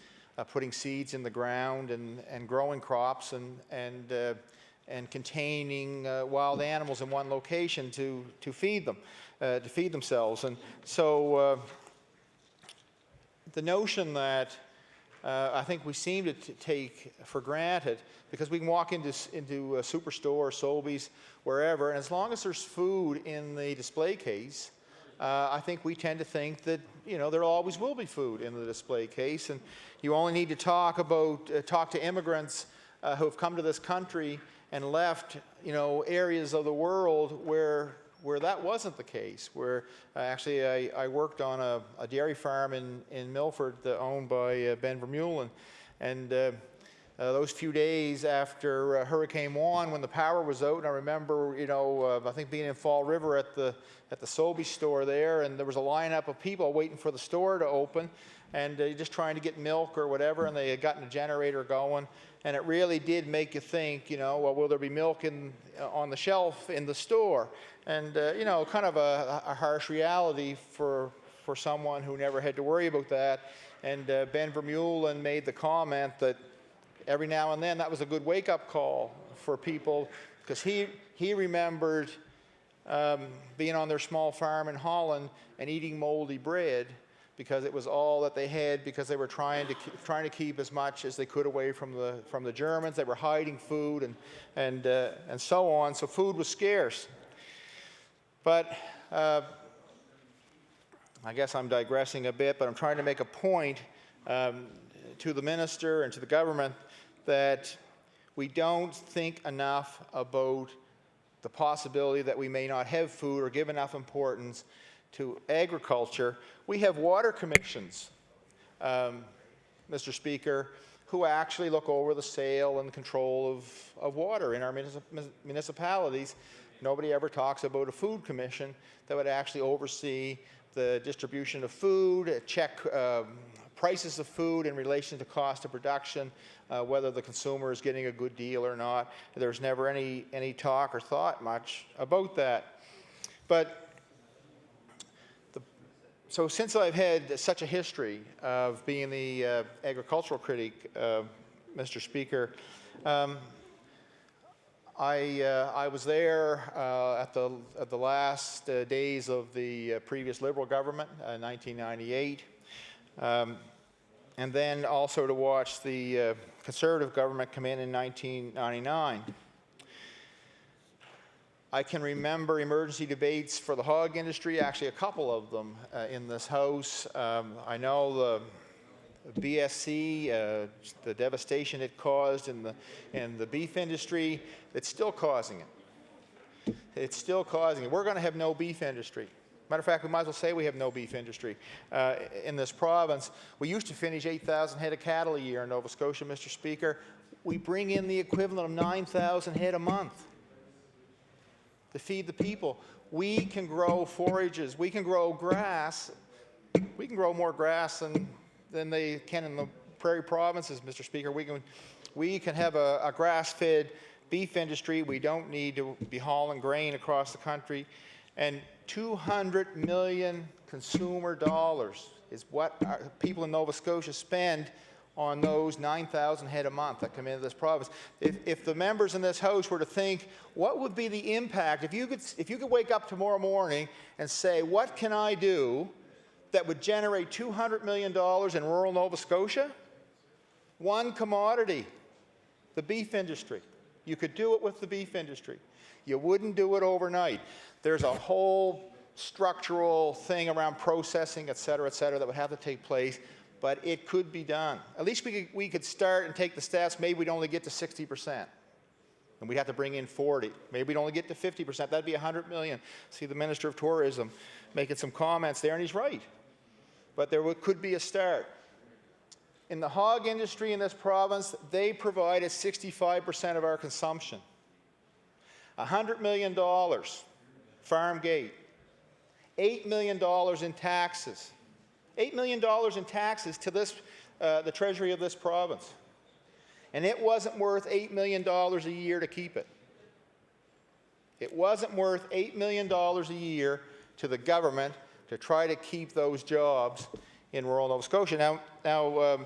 putting seeds in the ground and growing crops and containing wild animals in one location to feed them, to feed themselves. And so the notion that I think we seem to take for granted, because we can walk into a superstore, Sobeys, wherever, and as long as there's food in the display case, I think we tend to think that there always will be food in the display case, and you only need to talk to immigrants who have come to this country and left areas of the world where that wasn't the case, where actually I worked on a dairy farm in Milford owned by Ben Vermeulen, and those few days after Hurricane Juan, when the power was out, and I remember, I think being in Fall River at the Sobeys store there, and there was a lineup of people waiting for the store to open, and just trying to get milk or whatever, and they had gotten a generator going, and it really did make you think, well, will there be milk on the shelf in the store? And kind of a harsh reality for someone who never had to worry about that. And Ben Vermeulen made the comment that every now and then that was a good wake-up call for people, because he remembered being on their small farm in Holland and eating moldy bread because it was all that they had, because they were trying to keep as much as they could away from the Germans. They were hiding food and so on. So food was scarce. But I guess I'm digressing a bit, but I'm trying to make a point to the minister and to the government that we don't think enough about the possibility that we may not have food or give enough importance to agriculture. We have water commissions, Mr. Speaker, who actually look over the sale and control of water in our municipalities. Nobody ever talks about a food commission that would actually oversee the distribution of food, check prices of food in relation to cost of production, whether the consumer is getting a good deal or not. There's never any talk or thought much about that. But so since I've had such a history of being the agricultural critic, Mr. Speaker, I was there at the last days of the previous Liberal government, 1998, and then also to watch the Conservative government come in 1999. I can remember emergency debates for the hog industry, actually a couple of them in this House. I know the BSC, the devastation it caused in the beef industry. It's still causing it. It's still causing it. We're going to have no beef industry. Matter of fact, we might as well say we have no beef industry in this province. We used to finish 8,000 head of cattle a year in Nova Scotia, Mr. Speaker. We bring in the equivalent of 9,000 head a month to feed the people. We can grow forages. We can grow grass. We can grow more grass than they can in the prairie provinces, Mr. Speaker. We can have a grass-fed beef industry. We don't need to be hauling grain across the country. And 200 million consumer dollars is what our people in Nova Scotia spend on those 9,000 head a month that come into this province. If the members in this House were to think, what would be the impact if you could wake up tomorrow morning and say, what can I do that would generate $200 million in rural Nova Scotia? One commodity, the beef industry. You could do it with the beef industry. You wouldn't do it overnight. There's a whole structural thing around processing, et cetera, that would have to take place, but it could be done. At least we could start and take the steps. Maybe we'd only get to 60%, and we'd have to bring in 40. Maybe we'd only get to 50%. That'd be $100 million. See the Minister of Tourism making some comments there, and he's right. But there could be a start. In the hog industry in this province, they provided 65% of our consumption. $100 million, farm gate. $8 million in taxes. $8 million in taxes to the treasury of this province. And it wasn't worth $8 million a year to keep it. It wasn't worth $8 million a year to the government to try to keep those jobs in rural Nova Scotia. Now,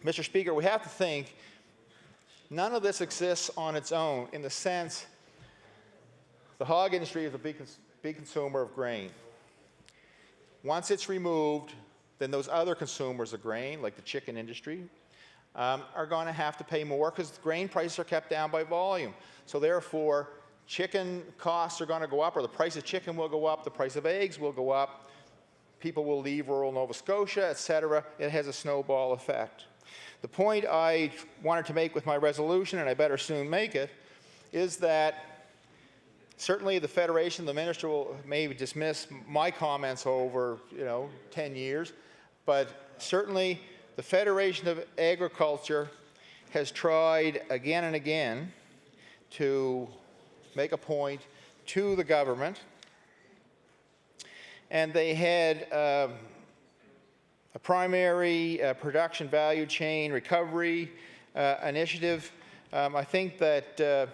Mr. Speaker, we have to think none of this exists on its own in the sense the hog industry is a big consumer of grain. Once it's removed, then those other consumers of grain, like the chicken industry, are going to have to pay more because grain prices are kept down by volume. So therefore, chicken costs are going to go up, or the price of chicken will go up, the price of eggs will go up, people will leave rural Nova Scotia, etc. It has a snowball effect. The point I wanted to make with my resolution, and I better soon make it, is that certainly the Federation, the Minister will maybe dismiss my comments over 10 years, but certainly the Federation of Agriculture has tried again and again to make a point to the government, and they had a primary production value chain recovery initiative. I think that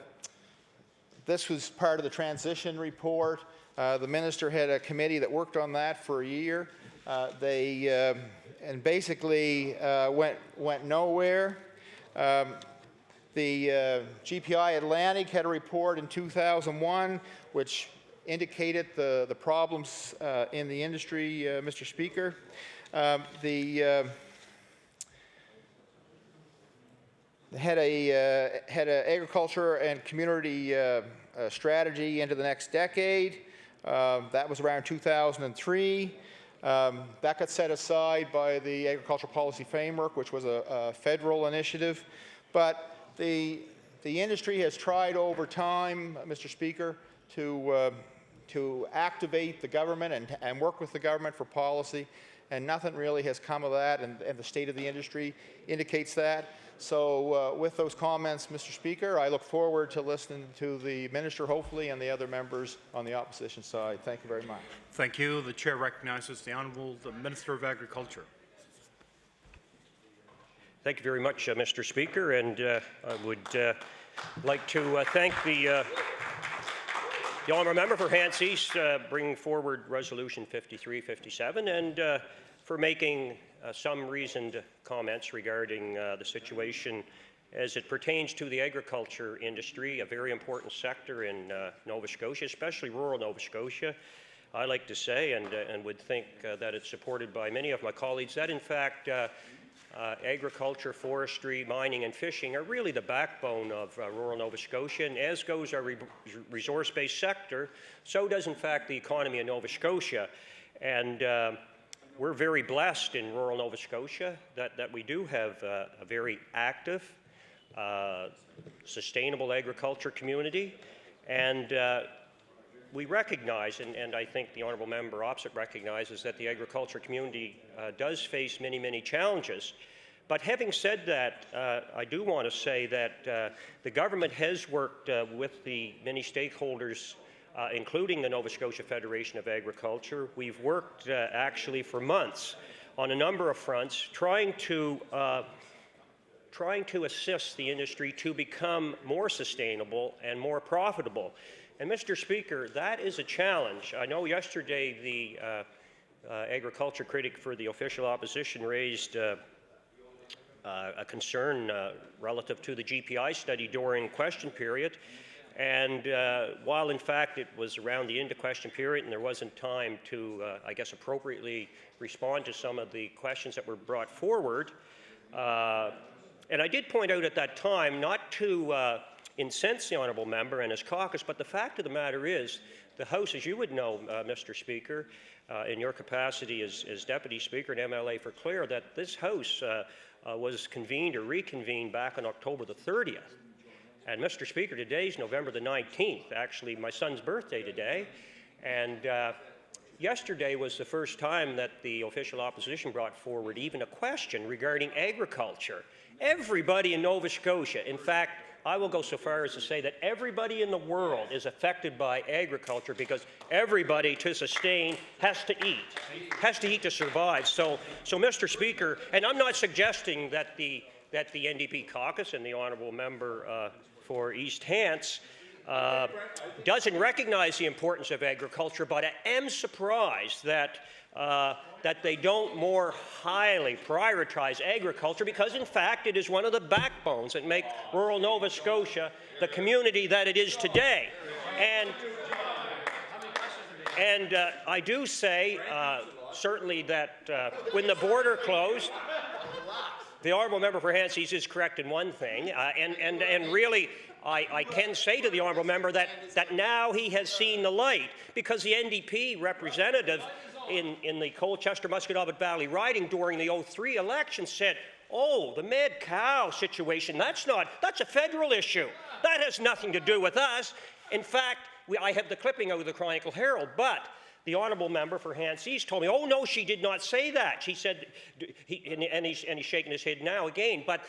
this was part of the transition report. The minister had a committee that worked on that for a year. And basically went nowhere. The GPI Atlantic had a report in 2001 which indicated the problems in the industry, Mr. Speaker. They had a agriculture and community strategy into the next decade. That was around 2003. That got set aside by the Agricultural Policy Framework, which was a federal initiative. But the industry has tried over time, Mr. Speaker, to activate the government and work with the government for policy, and nothing really has come of that, and the state of the industry indicates that. So with those comments, Mr. Speaker, I look forward to listening to the minister, hopefully, and the other members on the opposition side. Thank you very much. Thank you. The chair recognizes the Honourable Minister of Agriculture. Thank you very much, Mr. Speaker, and I would like to thank the honourable member for Hants East bringing forward Resolution 5357 and for making some reasoned comments regarding the situation as it pertains to the agriculture industry, a very important sector in Nova Scotia, especially rural Nova Scotia. I like to say, and would think that it's supported by many of my colleagues, that in fact agriculture, forestry, mining and fishing are really the backbone of rural Nova Scotia, and as goes our resource-based sector, so does in fact the economy of Nova Scotia. And we're very blessed in rural Nova Scotia that we do have a very active, sustainable agriculture community, and we recognize, and I think the honourable member opposite recognizes, that the agriculture community does face many, many challenges. But having said that, I do want to say that the government has worked with the many stakeholders, including the Nova Scotia Federation of Agriculture. We've worked actually for months on a number of fronts, trying to assist the industry to become more sustainable and more profitable. And Mr. Speaker, that is a challenge. I know yesterday the agriculture critic for the official opposition raised a concern relative to the GPI study during question period. And while in fact it was around the end of question period and there wasn't time to, I guess, appropriately respond to some of the questions that were brought forward, and I did point out at that time, not to incense the honourable member and his caucus, but the fact of the matter is, the House, as you would know, Mr. Speaker, in your capacity as Deputy Speaker and MLA for Clare, that this House was convened or reconvened back on October the 30th. And Mr. Speaker, today is November the 19th, actually my son's birthday today, and yesterday was the first time that the official opposition brought forward even a question regarding agriculture. Everybody in Nova Scotia, in fact, I will go so far as to say that everybody in the world is affected by agriculture because everybody to sustain has to eat to survive. So Mr. Speaker, and I'm not suggesting that the NDP caucus and the honourable member for East Hants doesn't recognize the importance of agriculture, but I am surprised that they don't more highly prioritize agriculture because, in fact, it is one of the backbones that make rural Nova Scotia the community that it is today. And I do say, certainly, that when the border closed, the honourable member for Hants is correct in one thing, and really, I can say to the honourable member that now he has seen the light because the NDP representative in the Colchester-Musquodoboit Valley riding during the 03 election said, oh, the mad cow situation, that's a federal issue. That has nothing to do with us. In fact, I have the clipping out of the Chronicle Herald, but the honourable member for Hants East told me, oh, no, she did not say that. She said, and he's shaking his head now again, but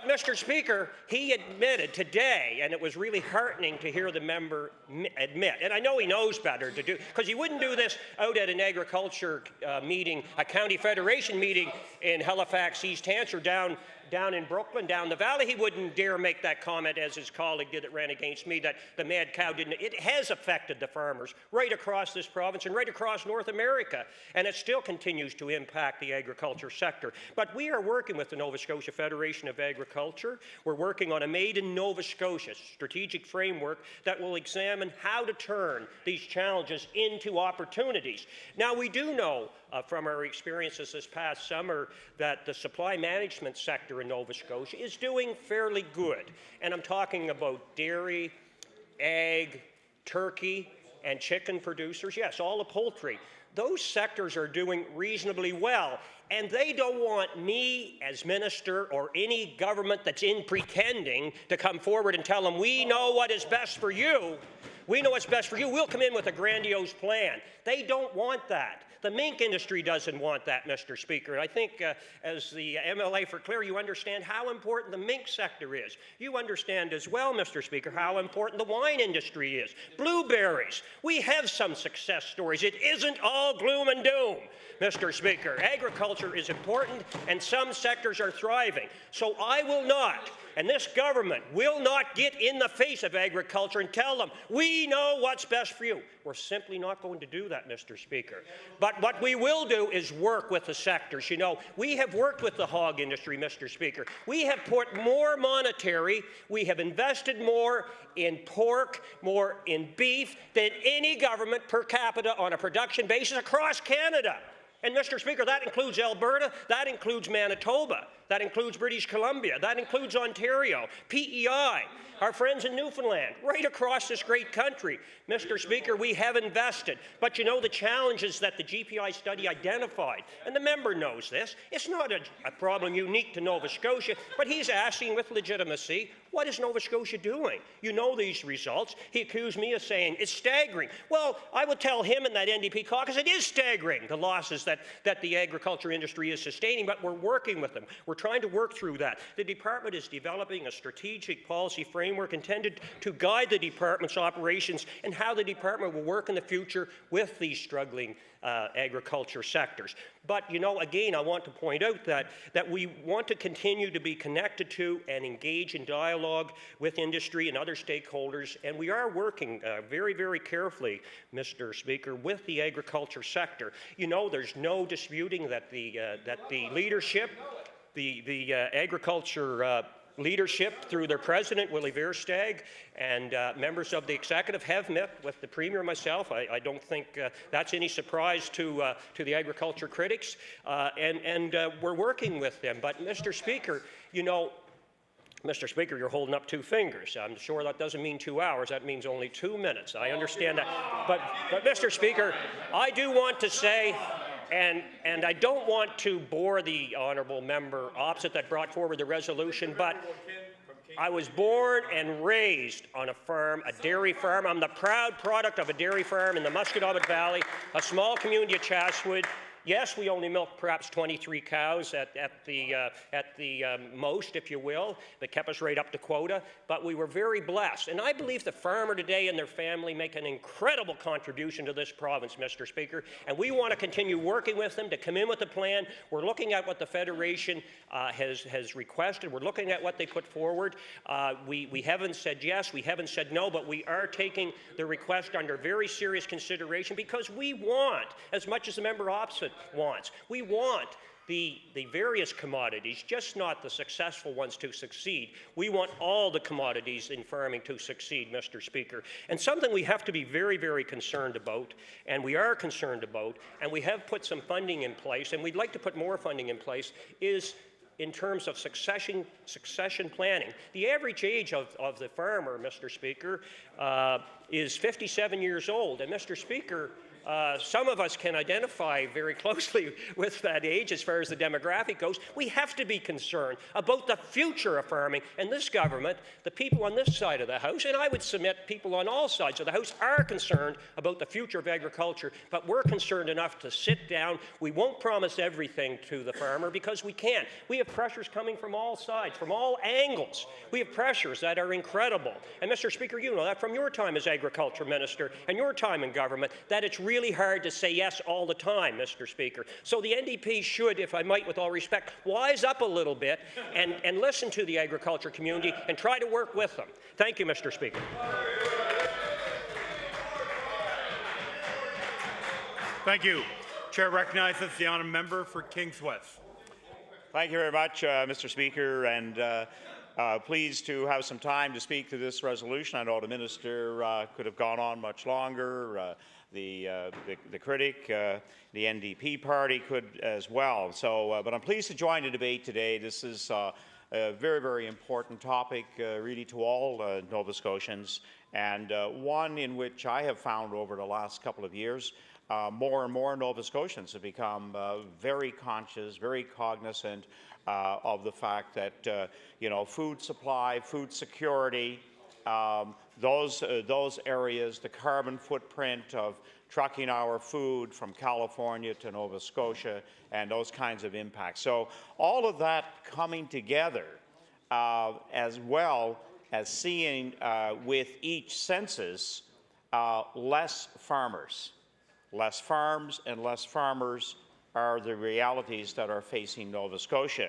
Mr. Speaker, he admitted today, and it was really heartening to hear the member admit, and I know he knows better to do, because he wouldn't do this out at an agriculture meeting, a county federation meeting in Halifax, East Hants, or down in Brooklyn, down the valley. He wouldn't dare make that comment as his colleague did that ran against me, that the mad cow didn't. It has affected the farmers right across this province and right across North America, and it still continues to impact the agriculture sector. But we are working with the Nova Scotia Federation of Agriculture. We're working on a Made in Nova Scotia strategic framework that will examine how to turn these challenges into opportunities. Now, we do know from our experiences this past summer that the supply management sector in Nova Scotia is doing fairly good. And I'm talking about dairy, egg, turkey, and chicken producers. Yes, all the poultry. Those sectors are doing reasonably well. And they don't want me as minister or any government that's in pretending to come forward and tell them, we know what is best for you. We know what's best for you. We'll come in with a grandiose plan. They don't want that. The mink industry doesn't want that, Mr. Speaker. And I think as the MLA for Clare, you understand how important the mink sector is. You understand as well, Mr. Speaker, how important the wine industry is. Blueberries. We have some success stories. It isn't all gloom and doom, Mr. Speaker. Agriculture is important, and some sectors are thriving. So I will not, and this government will not get in the face of agriculture and tell them, we know what's best for you. We're simply not going to do that, Mr. Speaker. But what we will do is work with the sectors. You know, we have worked with the hog industry, Mr. Speaker. We have put more monetary, we have invested more in pork, more in beef than any government per capita on a production basis across Canada. And, Mr. Speaker, that includes Alberta, that includes Manitoba, that includes British Columbia, that includes Ontario, PEI, our friends in Newfoundland, right across this great country. Mr. Speaker, we have invested. But you know the challenges that the GPI study identified, and the member knows this, it's not a problem unique to Nova Scotia, but he's asking with legitimacy, what is Nova Scotia doing? You know these results. He accused me of saying it's staggering. Well, I would tell him in that NDP caucus it is staggering, the losses that the agriculture industry is sustaining, but we're working with them. We're trying to work through that. The department is developing a strategic policy framework intended to guide the department's operations and how the department will work in the future with these struggling agriculture sectors. But, you know, again, I want to point out that we want to continue to be connected to and engage in dialogue with industry and other stakeholders, and we are working very, very carefully, Mr. Speaker, with the agriculture sector. You know, there's no disputing that the leadership, the agriculture leadership through their president, Willie Versteg, and members of the executive have met with the Premier and myself. I don't think that's any surprise to the agriculture critics, and we're working with them. But, Mr. Speaker, you know, Mr. Speaker, you're holding up two fingers. I'm sure that doesn't mean 2 hours. That means only 2 minutes. I understand that. But Mr. Speaker, I do want to say, and I don't want to bore the honourable member opposite that brought forward the resolution, but I was born and raised on a farm, a dairy farm. I'm the proud product of a dairy farm in the Musquodoboit Valley, a small community of Chatswood. Yes, we only milk perhaps 23 cows at the most, if you will. They kept us right up to quota, but we were very blessed. And I believe the farmer today and their family make an incredible contribution to this province, Mr. Speaker, and we want to continue working with them to come in with a plan. We're looking at what the Federation has requested. We're looking at what they put forward. We haven't said yes, we haven't said no, but we are taking the request under very serious consideration because we want, as much as the member opposite wants. We want the various commodities, just not the successful ones, to succeed. We want all the commodities in farming to succeed, Mr. Speaker. And something we have to be very, very concerned about, and we are concerned about, and we have put some funding in place, and we'd like to put more funding in place, is in terms of succession planning. The average age of the farmer, Mr. Speaker, is 57 years old. And Mr. Speaker, some of us can identify very closely with that age as far as the demographic goes. We have to be concerned about the future of farming, and this government, the people on this side of the House, and I would submit people on all sides of the House, are concerned about the future of agriculture, but we're concerned enough to sit down. We won't promise everything to the farmer because we can't. We have pressures coming from all sides, from all angles. We have pressures that are incredible. And Mr. Speaker, you know that from your time as Agriculture Minister and your time in government, that it's really hard to say yes all the time, Mr. Speaker. So the NDP should, if I might, with all respect, wise up a little bit and listen to the agriculture community and try to work with them. Thank you, Mr. Speaker. Thank you. Chair recognizes the honourable member for Kings West. Thank you very much, Mr. Speaker, and pleased to have some time to speak to this resolution. I know the minister could have gone on much longer. The critic, the NDP party could as well. So, but I'm pleased to join the debate today. This is a very, very important topic, really, to all Nova Scotians, and one in which I have found over the last couple of years more and more Nova Scotians have become very conscious, very cognizant of the fact that you know, food supply, food security, those areas, the carbon footprint of trucking our food from California to Nova Scotia, and those kinds of impacts. So all of that coming together, as well as seeing with each census less farmers. Less farms and less farmers are the realities that are facing Nova Scotia.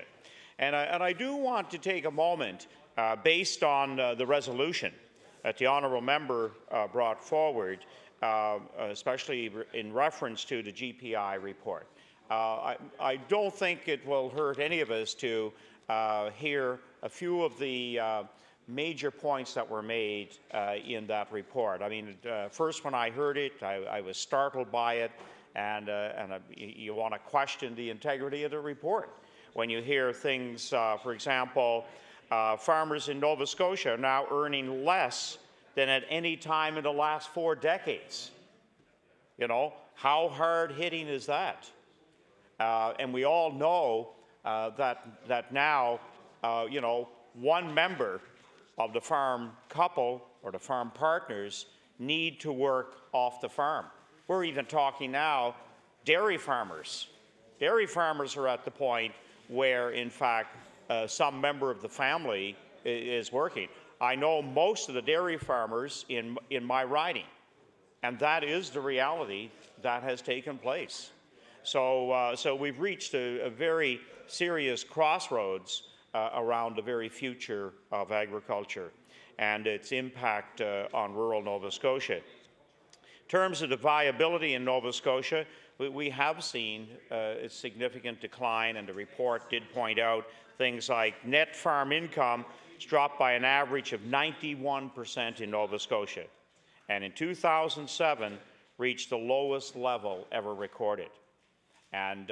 And I do want to take a moment, based on the resolution that the honourable member brought forward, especially in reference to the GPI report. I don't think it will hurt any of us to hear a few of the major points that were made in that report. I mean, first when I heard it, I was startled by it, and you want to question the integrity of the report. When you hear things, for example, farmers in Nova Scotia are now earning less than at any time in the last 4 decades. You know, how hard-hitting is that? And we all know that now, you know, one member of the farm couple or the farm partners need to work off the farm. We're even talking now dairy farmers. Dairy farmers are at the point where, in fact, some member of the family is working. I know most of the dairy farmers in my riding, and that is the reality that has taken place. So, so we've reached a very serious crossroads around the very future of agriculture and its impact on rural Nova Scotia. In terms of the viability in Nova Scotia, we have seen a significant decline, and the report did point out Things like net farm income has dropped by an average of 91% in Nova Scotia, and in 2007 reached the lowest level ever recorded. And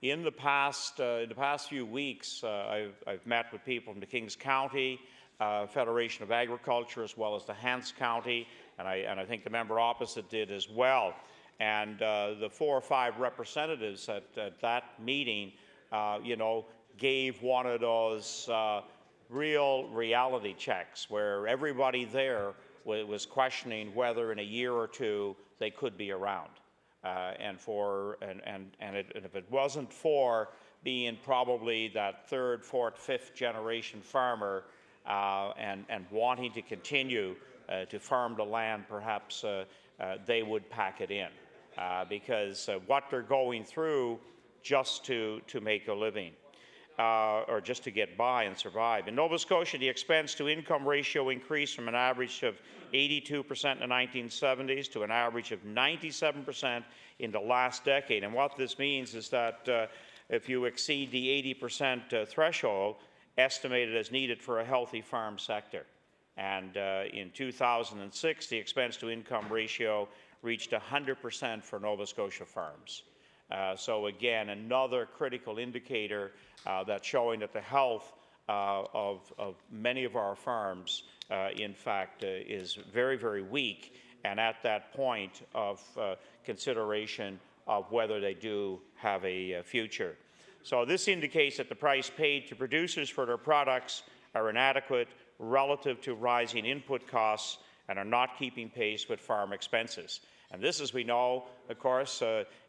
in the past few weeks, I've met with people from the Kings County Federation of Agriculture, as well as the Hants County, and I think the member opposite did as well. And the 4 or 5 representatives at that meeting, gave one of those real reality checks where everybody there was questioning whether in a year or two they could be around. And if it wasn't for being probably that 3rd, 4th, 5th generation farmer and wanting to continue to farm the land, perhaps they would pack it in because what they're going through just to make a living or just to get by and survive. In Nova Scotia, the expense-to-income ratio increased from an average of 82% in the 1970s to an average of 97% in the last decade. And what this means is that if you exceed the 80% threshold estimated as needed for a healthy farm sector. And in 2006, the expense-to-income ratio reached 100% for Nova Scotia farms. So again, another critical indicator that's showing that the health of many of our farms, in fact, is very, very weak, and at that point of consideration of whether they do have a future. So this indicates that the price paid to producers for their products are inadequate relative to rising input costs and are not keeping pace with farm expenses. And this, as we know, of course,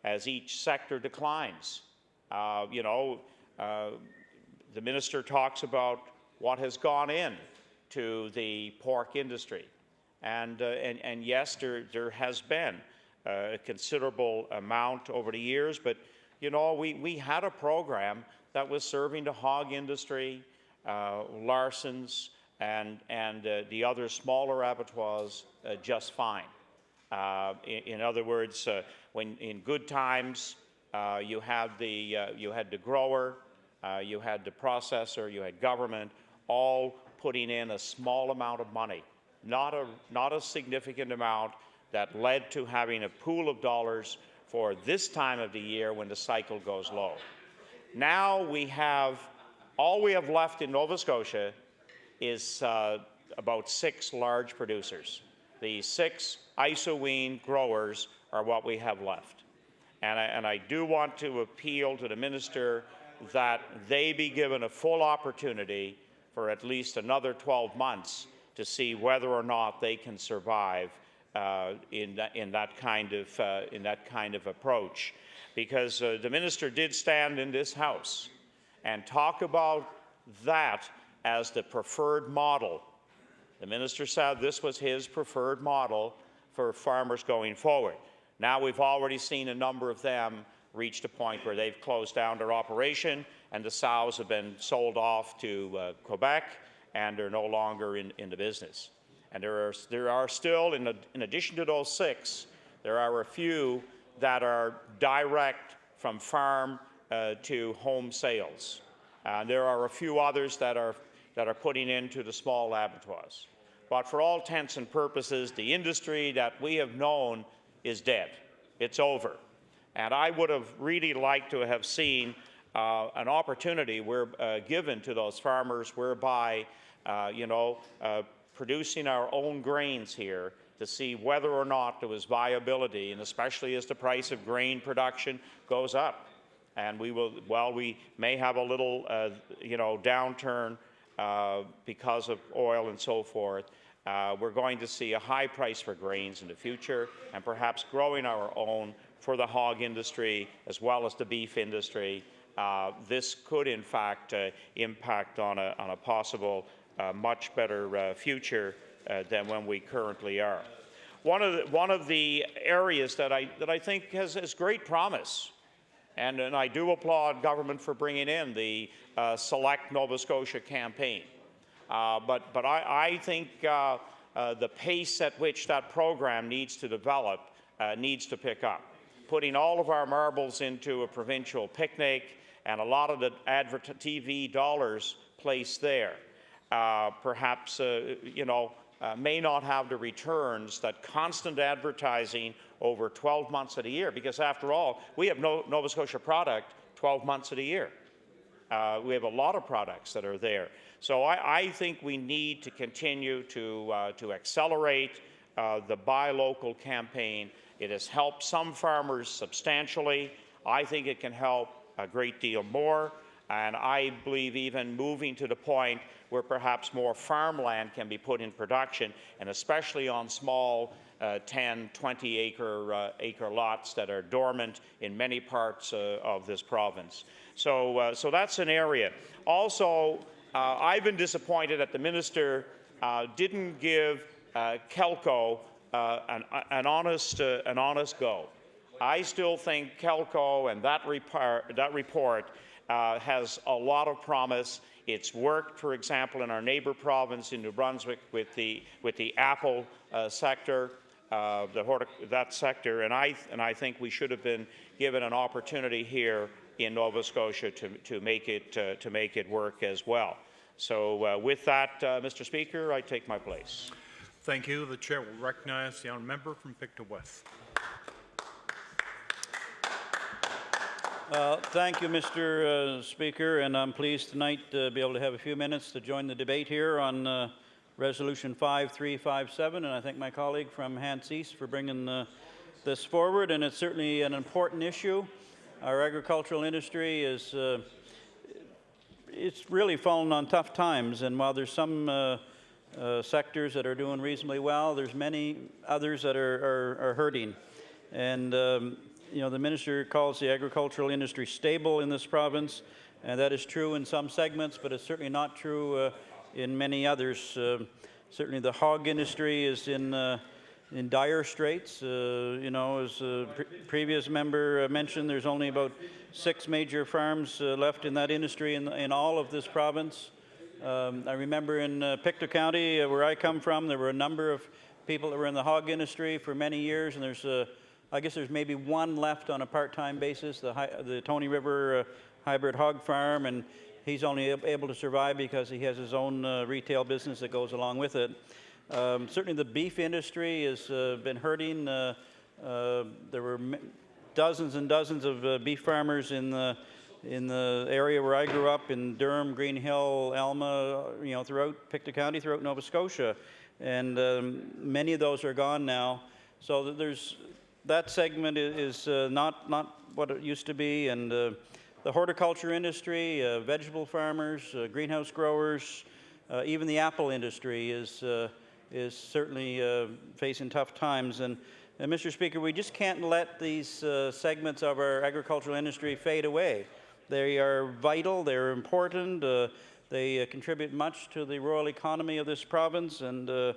as each sector declines. The minister talks about what has gone in to the pork industry. And yes, there has been a considerable amount over the years, but we had a program that was serving the hog industry, Larson's, and the other smaller abattoirs just fine. In other words, when in good times you had the grower, you had the processor, you had government, all putting in a small amount of money, not a significant amount that led to having a pool of dollars for this time of the year when the cycle goes low. Now all we have left in Nova Scotia is about 6 large producers. The 6 iso-wean growers are what we have left. And I do want to appeal to the minister that they be given a full opportunity for at least another 12 months to see whether or not they can survive in that kind of approach. Because the minister did stand in this House and talk about that as the preferred model. The minister said this was his preferred model for farmers going forward. Now we've already seen a number of them reach a point where they've closed down their operation and the sows have been sold off to Quebec and they're no longer in the business. And there are still, in addition to those 6, there are a few that are direct from farm to home sales. There are a few others that are putting into the small abattoirs. But for all intents and purposes, the industry that we have known is dead. It's over. And I would have really liked to have seen an opportunity given to those farmers whereby, producing our own grains here to see whether or not there was viability, and especially as the price of grain production goes up. And we may have a little, downturn because of oil and so forth. We're going to see a high price for grains in the future, and perhaps growing our own for the hog industry as well as the beef industry. This could, in fact, impact on a possible much better future than when we currently are. One of the areas that I think has great promise. And I do applaud government for bringing in the Select Nova Scotia campaign. But I think the pace at which that program needs to develop needs to pick up. Putting all of our marbles into a provincial picnic and a lot of the TV dollars placed there perhaps may not have the returns that constant advertising over 12 months of the year, because after all, we have no Nova Scotia product 12 months of the year. We have a lot of products that are there. So I think we need to continue to accelerate the Buy Local campaign. It has helped some farmers substantially. I think it can help a great deal more, and I believe even moving to the point where perhaps more farmland can be put in production, and especially on small 10, 20 acre lots that are dormant in many parts of this province. So that's an area. Also, I've been disappointed that the minister didn't give Kelco an honest go. I still think Kelco and that report has a lot of promise. It's worked, for example, in our neighbour province in New Brunswick with the apple sector, that sector, and I think we should have been given an opportunity here in Nova Scotia to make it work as well. So with that, Mr. Speaker, I take my place. Thank you. The chair will recognize the honourable member from Pictou West. Thank you, Mr. Speaker, and I'm pleased tonight to be able to have a few minutes to join the debate here on Resolution 5357, and I thank my colleague from Hants East for bringing this forward, and it's certainly an important issue. Our agricultural industry is it's really fallen on tough times, and while there's some sectors that are doing reasonably well, there's many others that are hurting, and the minister calls the agricultural industry stable in this province, and that is true in some segments, but it's certainly not true in many others. Certainly the hog industry is in dire straits. As a previous member mentioned, there's only about 6 major farms left in that industry in all of this province. I remember in Pictou County, where I come from, there were a number of people that were in the hog industry for many years, and I guess there's maybe one left on a part-time basis, the Tony River hybrid hog farm, and he's only able to survive because he has his own retail business that goes along with it. Certainly the beef industry has been hurting. There were dozens and dozens of beef farmers in the area where I grew up, in Durham, Green Hill, Alma, throughout Pictou County, throughout Nova Scotia, and many of those are gone now. So that segment is not what it used to be, and the horticulture industry, vegetable farmers, greenhouse growers, even the apple industry is certainly facing tough times. And Mr. Speaker, we just can't let these segments of our agricultural industry fade away. They are vital, they're important, they contribute much to the rural economy of this province, and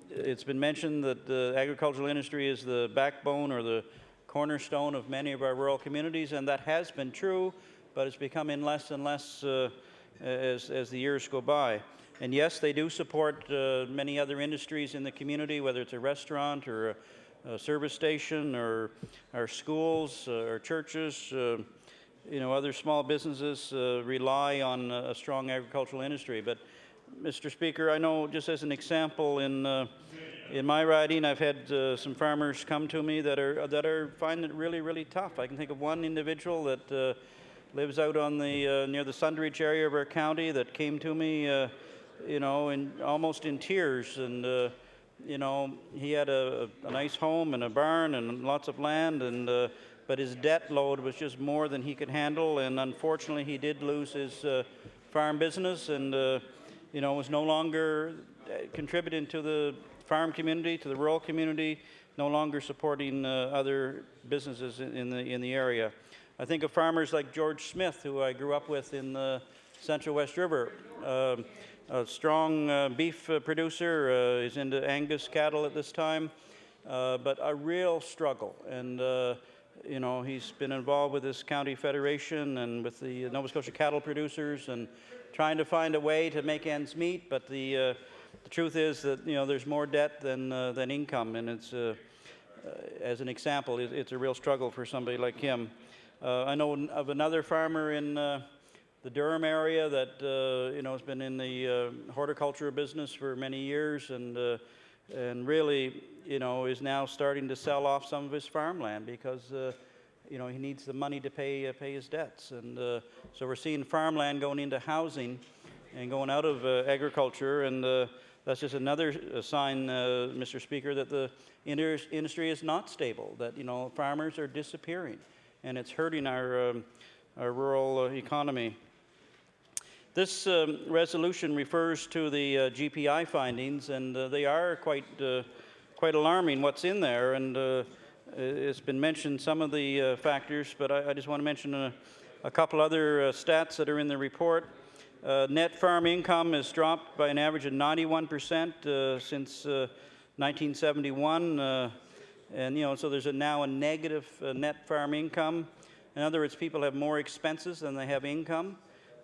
it's been mentioned that the agricultural industry is the backbone or the cornerstone of many of our rural communities, and that has been true, but it's becoming less and less as the years go by. And yes, they do support many other industries in the community, whether it's a restaurant or a service station or our schools or churches. Other small businesses rely on a strong agricultural industry. But Mr. Speaker, I know, just as an example, in my riding, I've had some farmers come to me that are finding it really, really tough. I can think of one individual that lives out on the near the Sunderidge area of our county that came to me, almost in tears, and he had a nice home and a barn and lots of land, and but his debt load was just more than he could handle, and unfortunately, he did lose his farm business, and was no longer contributing to the farm community, to the rural community, no longer supporting other businesses in the area. I think of farmers like George Smith, who I grew up with in the Central West River, a strong beef producer. He's into Angus cattle at this time, but a real struggle. And he's been involved with this county federation and with the Nova Scotia cattle producers and trying to find a way to make ends meet. But the truth is that there's more debt than income, and it's as an example, it's a real struggle for somebody like him. I know of another farmer in the Durham area that has been in the horticulture business for many years, and really is now starting to sell off some of his farmland because he needs the money to pay his debts, and so we're seeing farmland going into housing and going out of agriculture, and that's just another sign, Mr. Speaker, that the industry is not stable, that farmers are disappearing, and it's hurting our rural economy. This resolution refers to the GPI findings, and they are quite alarming what's in there, and it's been mentioned some of the factors, but I just want to mention a couple other stats that are in the report. Net farm income has dropped by an average of 91% since 1971, and so there's now a negative net farm income. In other words, people have more expenses than they have income.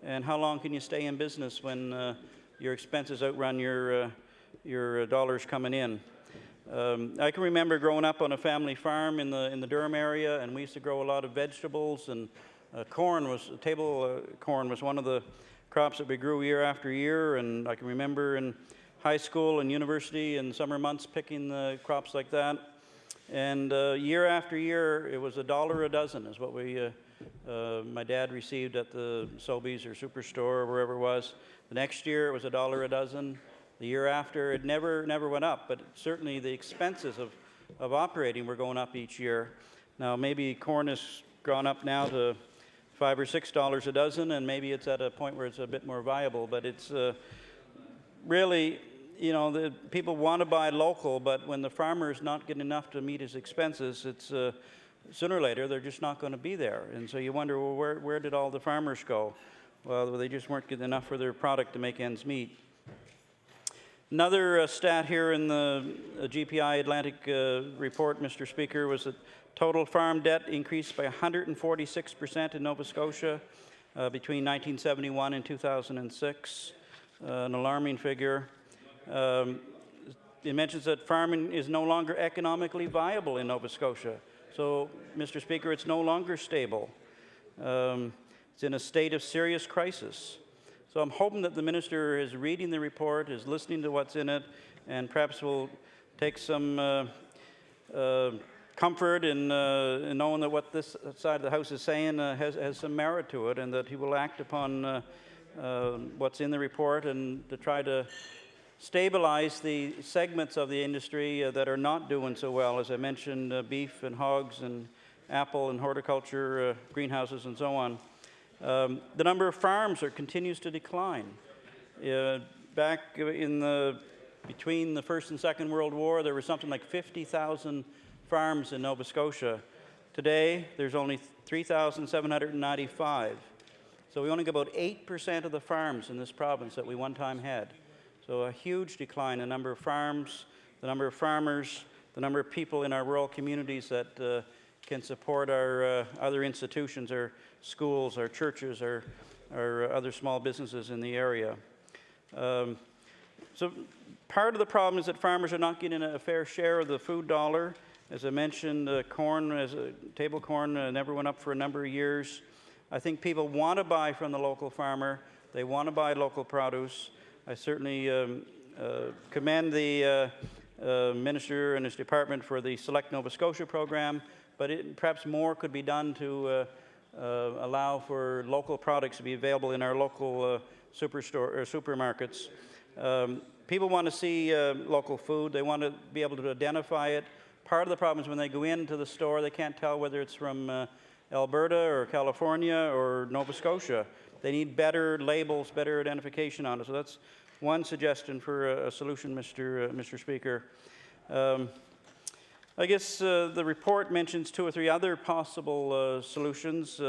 And how long can you stay in business when your expenses outrun your dollars coming in? I can remember growing up on a family farm in the Durham area, and we used to grow a lot of vegetables, and table corn was one of the crops that we grew year after year, and I can remember in high school and university and summer months picking crops like that. And year after year, it was $1 a dozen is what my dad received at the Sobeys or Superstore or wherever it was. The next year, it was $1 a dozen. The year after, it never went up, but certainly the expenses of operating were going up each year. Now, maybe corn has gone up now to $5 or $6 a dozen, and maybe it's at a point where it's a bit more viable, but it's really, the people want to buy local, but when the farmer is not getting enough to meet his expenses, it's sooner or later they're just not going to be there. And so you wonder, well, where did all the farmers go? Well, they just weren't getting enough for their product to make ends meet. Another stat here in the GPI Atlantic report, Mr. Speaker, was that total farm debt increased by 146% in Nova Scotia between 1971 and 2006, an alarming figure. It mentions that farming is no longer economically viable in Nova Scotia. So, Mr. Speaker, it's no longer stable. It's in a state of serious crisis. So I'm hoping that the minister is reading the report, is listening to what's in it, and perhaps will take some comfort in knowing that what this side of the House is saying has some merit to it, and that he will act upon what's in the report and to try to stabilize the segments of the industry that are not doing so well. As I mentioned, beef and hogs and apple and horticulture, greenhouses and so on. The number of farms continues to decline. Back between the First and Second World War, there was something like 50,000 farms in Nova Scotia. Today, there's only 3,795. So we only get about 8% of the farms in this province that we one time had. So a huge decline in the number of farms, the number of farmers, the number of people in our rural communities that can support our other institutions, our schools, our churches, our other small businesses in the area. So part of the problem is that farmers are not getting a fair share of the food dollar. As I mentioned, table corn never went up for a number of years. I think people want to buy from the local farmer. They want to buy local produce. I certainly commend the minister and his department for the Select Nova Scotia program, but perhaps more could be done to allow for local products to be available in our local superstore or supermarkets. People want to see local food. They want to be able to identify it. Part of the problem is when they go into the store, they can't tell whether it's from Alberta or California or Nova Scotia. They need better labels, better identification on it. So that's one suggestion for a solution, Mr. Speaker. I guess the report mentions 2 or 3 other possible solutions.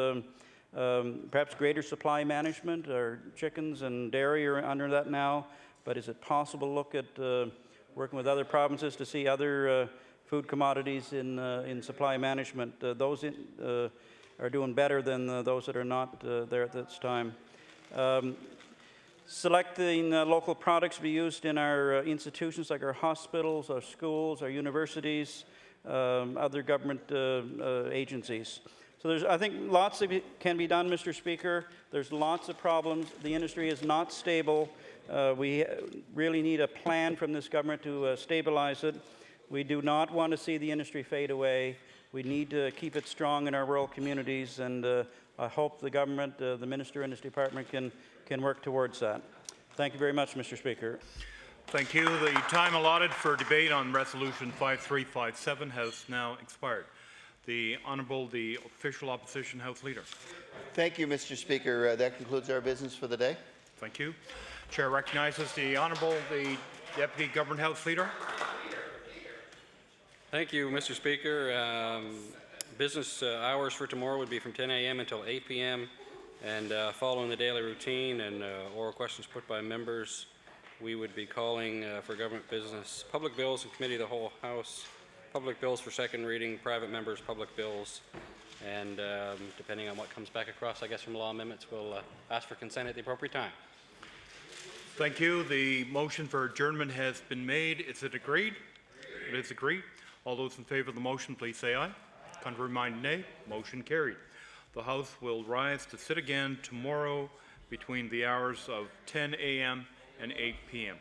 Perhaps greater supply management. Our chickens and dairy are under that now. But is it possible to look at working with other provinces to see other food commodities in supply management? Those are doing better than those that are not there at this time. Selecting local products to be used in our institutions like our hospitals, our schools, our universities, other government agencies. So I think lots can be done, Mr. Speaker. There's lots of problems. The industry is not stable. We really need a plan from this government to stabilize it. We do not want to see the industry fade away. We need to keep it strong in our rural communities, and I hope the government, the minister and his department can work towards that. Thank you very much, Mr. Speaker. Thank you. The time allotted for debate on Resolution 5357 has now expired. The Honourable, the Official Opposition House Leader. Thank you, Mr. Speaker. That concludes our business for the day. Thank you. Chair recognizes the Honourable, the Deputy Government House Leader. Thank you, Mr. Speaker. Business hours for tomorrow would be from 10 a.m. until 8 p.m. And following the daily routine and oral questions put by members, we would be calling for government business, public bills and committee of the whole House, public bills for second reading, private members, public bills, and depending on what comes back across, I guess, from law amendments, we'll ask for consent at the appropriate time. Thank you. The motion for adjournment has been made. Is it agreed? It is agreed. All those in favour of the motion, please say aye. Contrary minded, nay. Motion carried. The House will rise to sit again tomorrow between the hours of 10 a.m. and 8 p.m.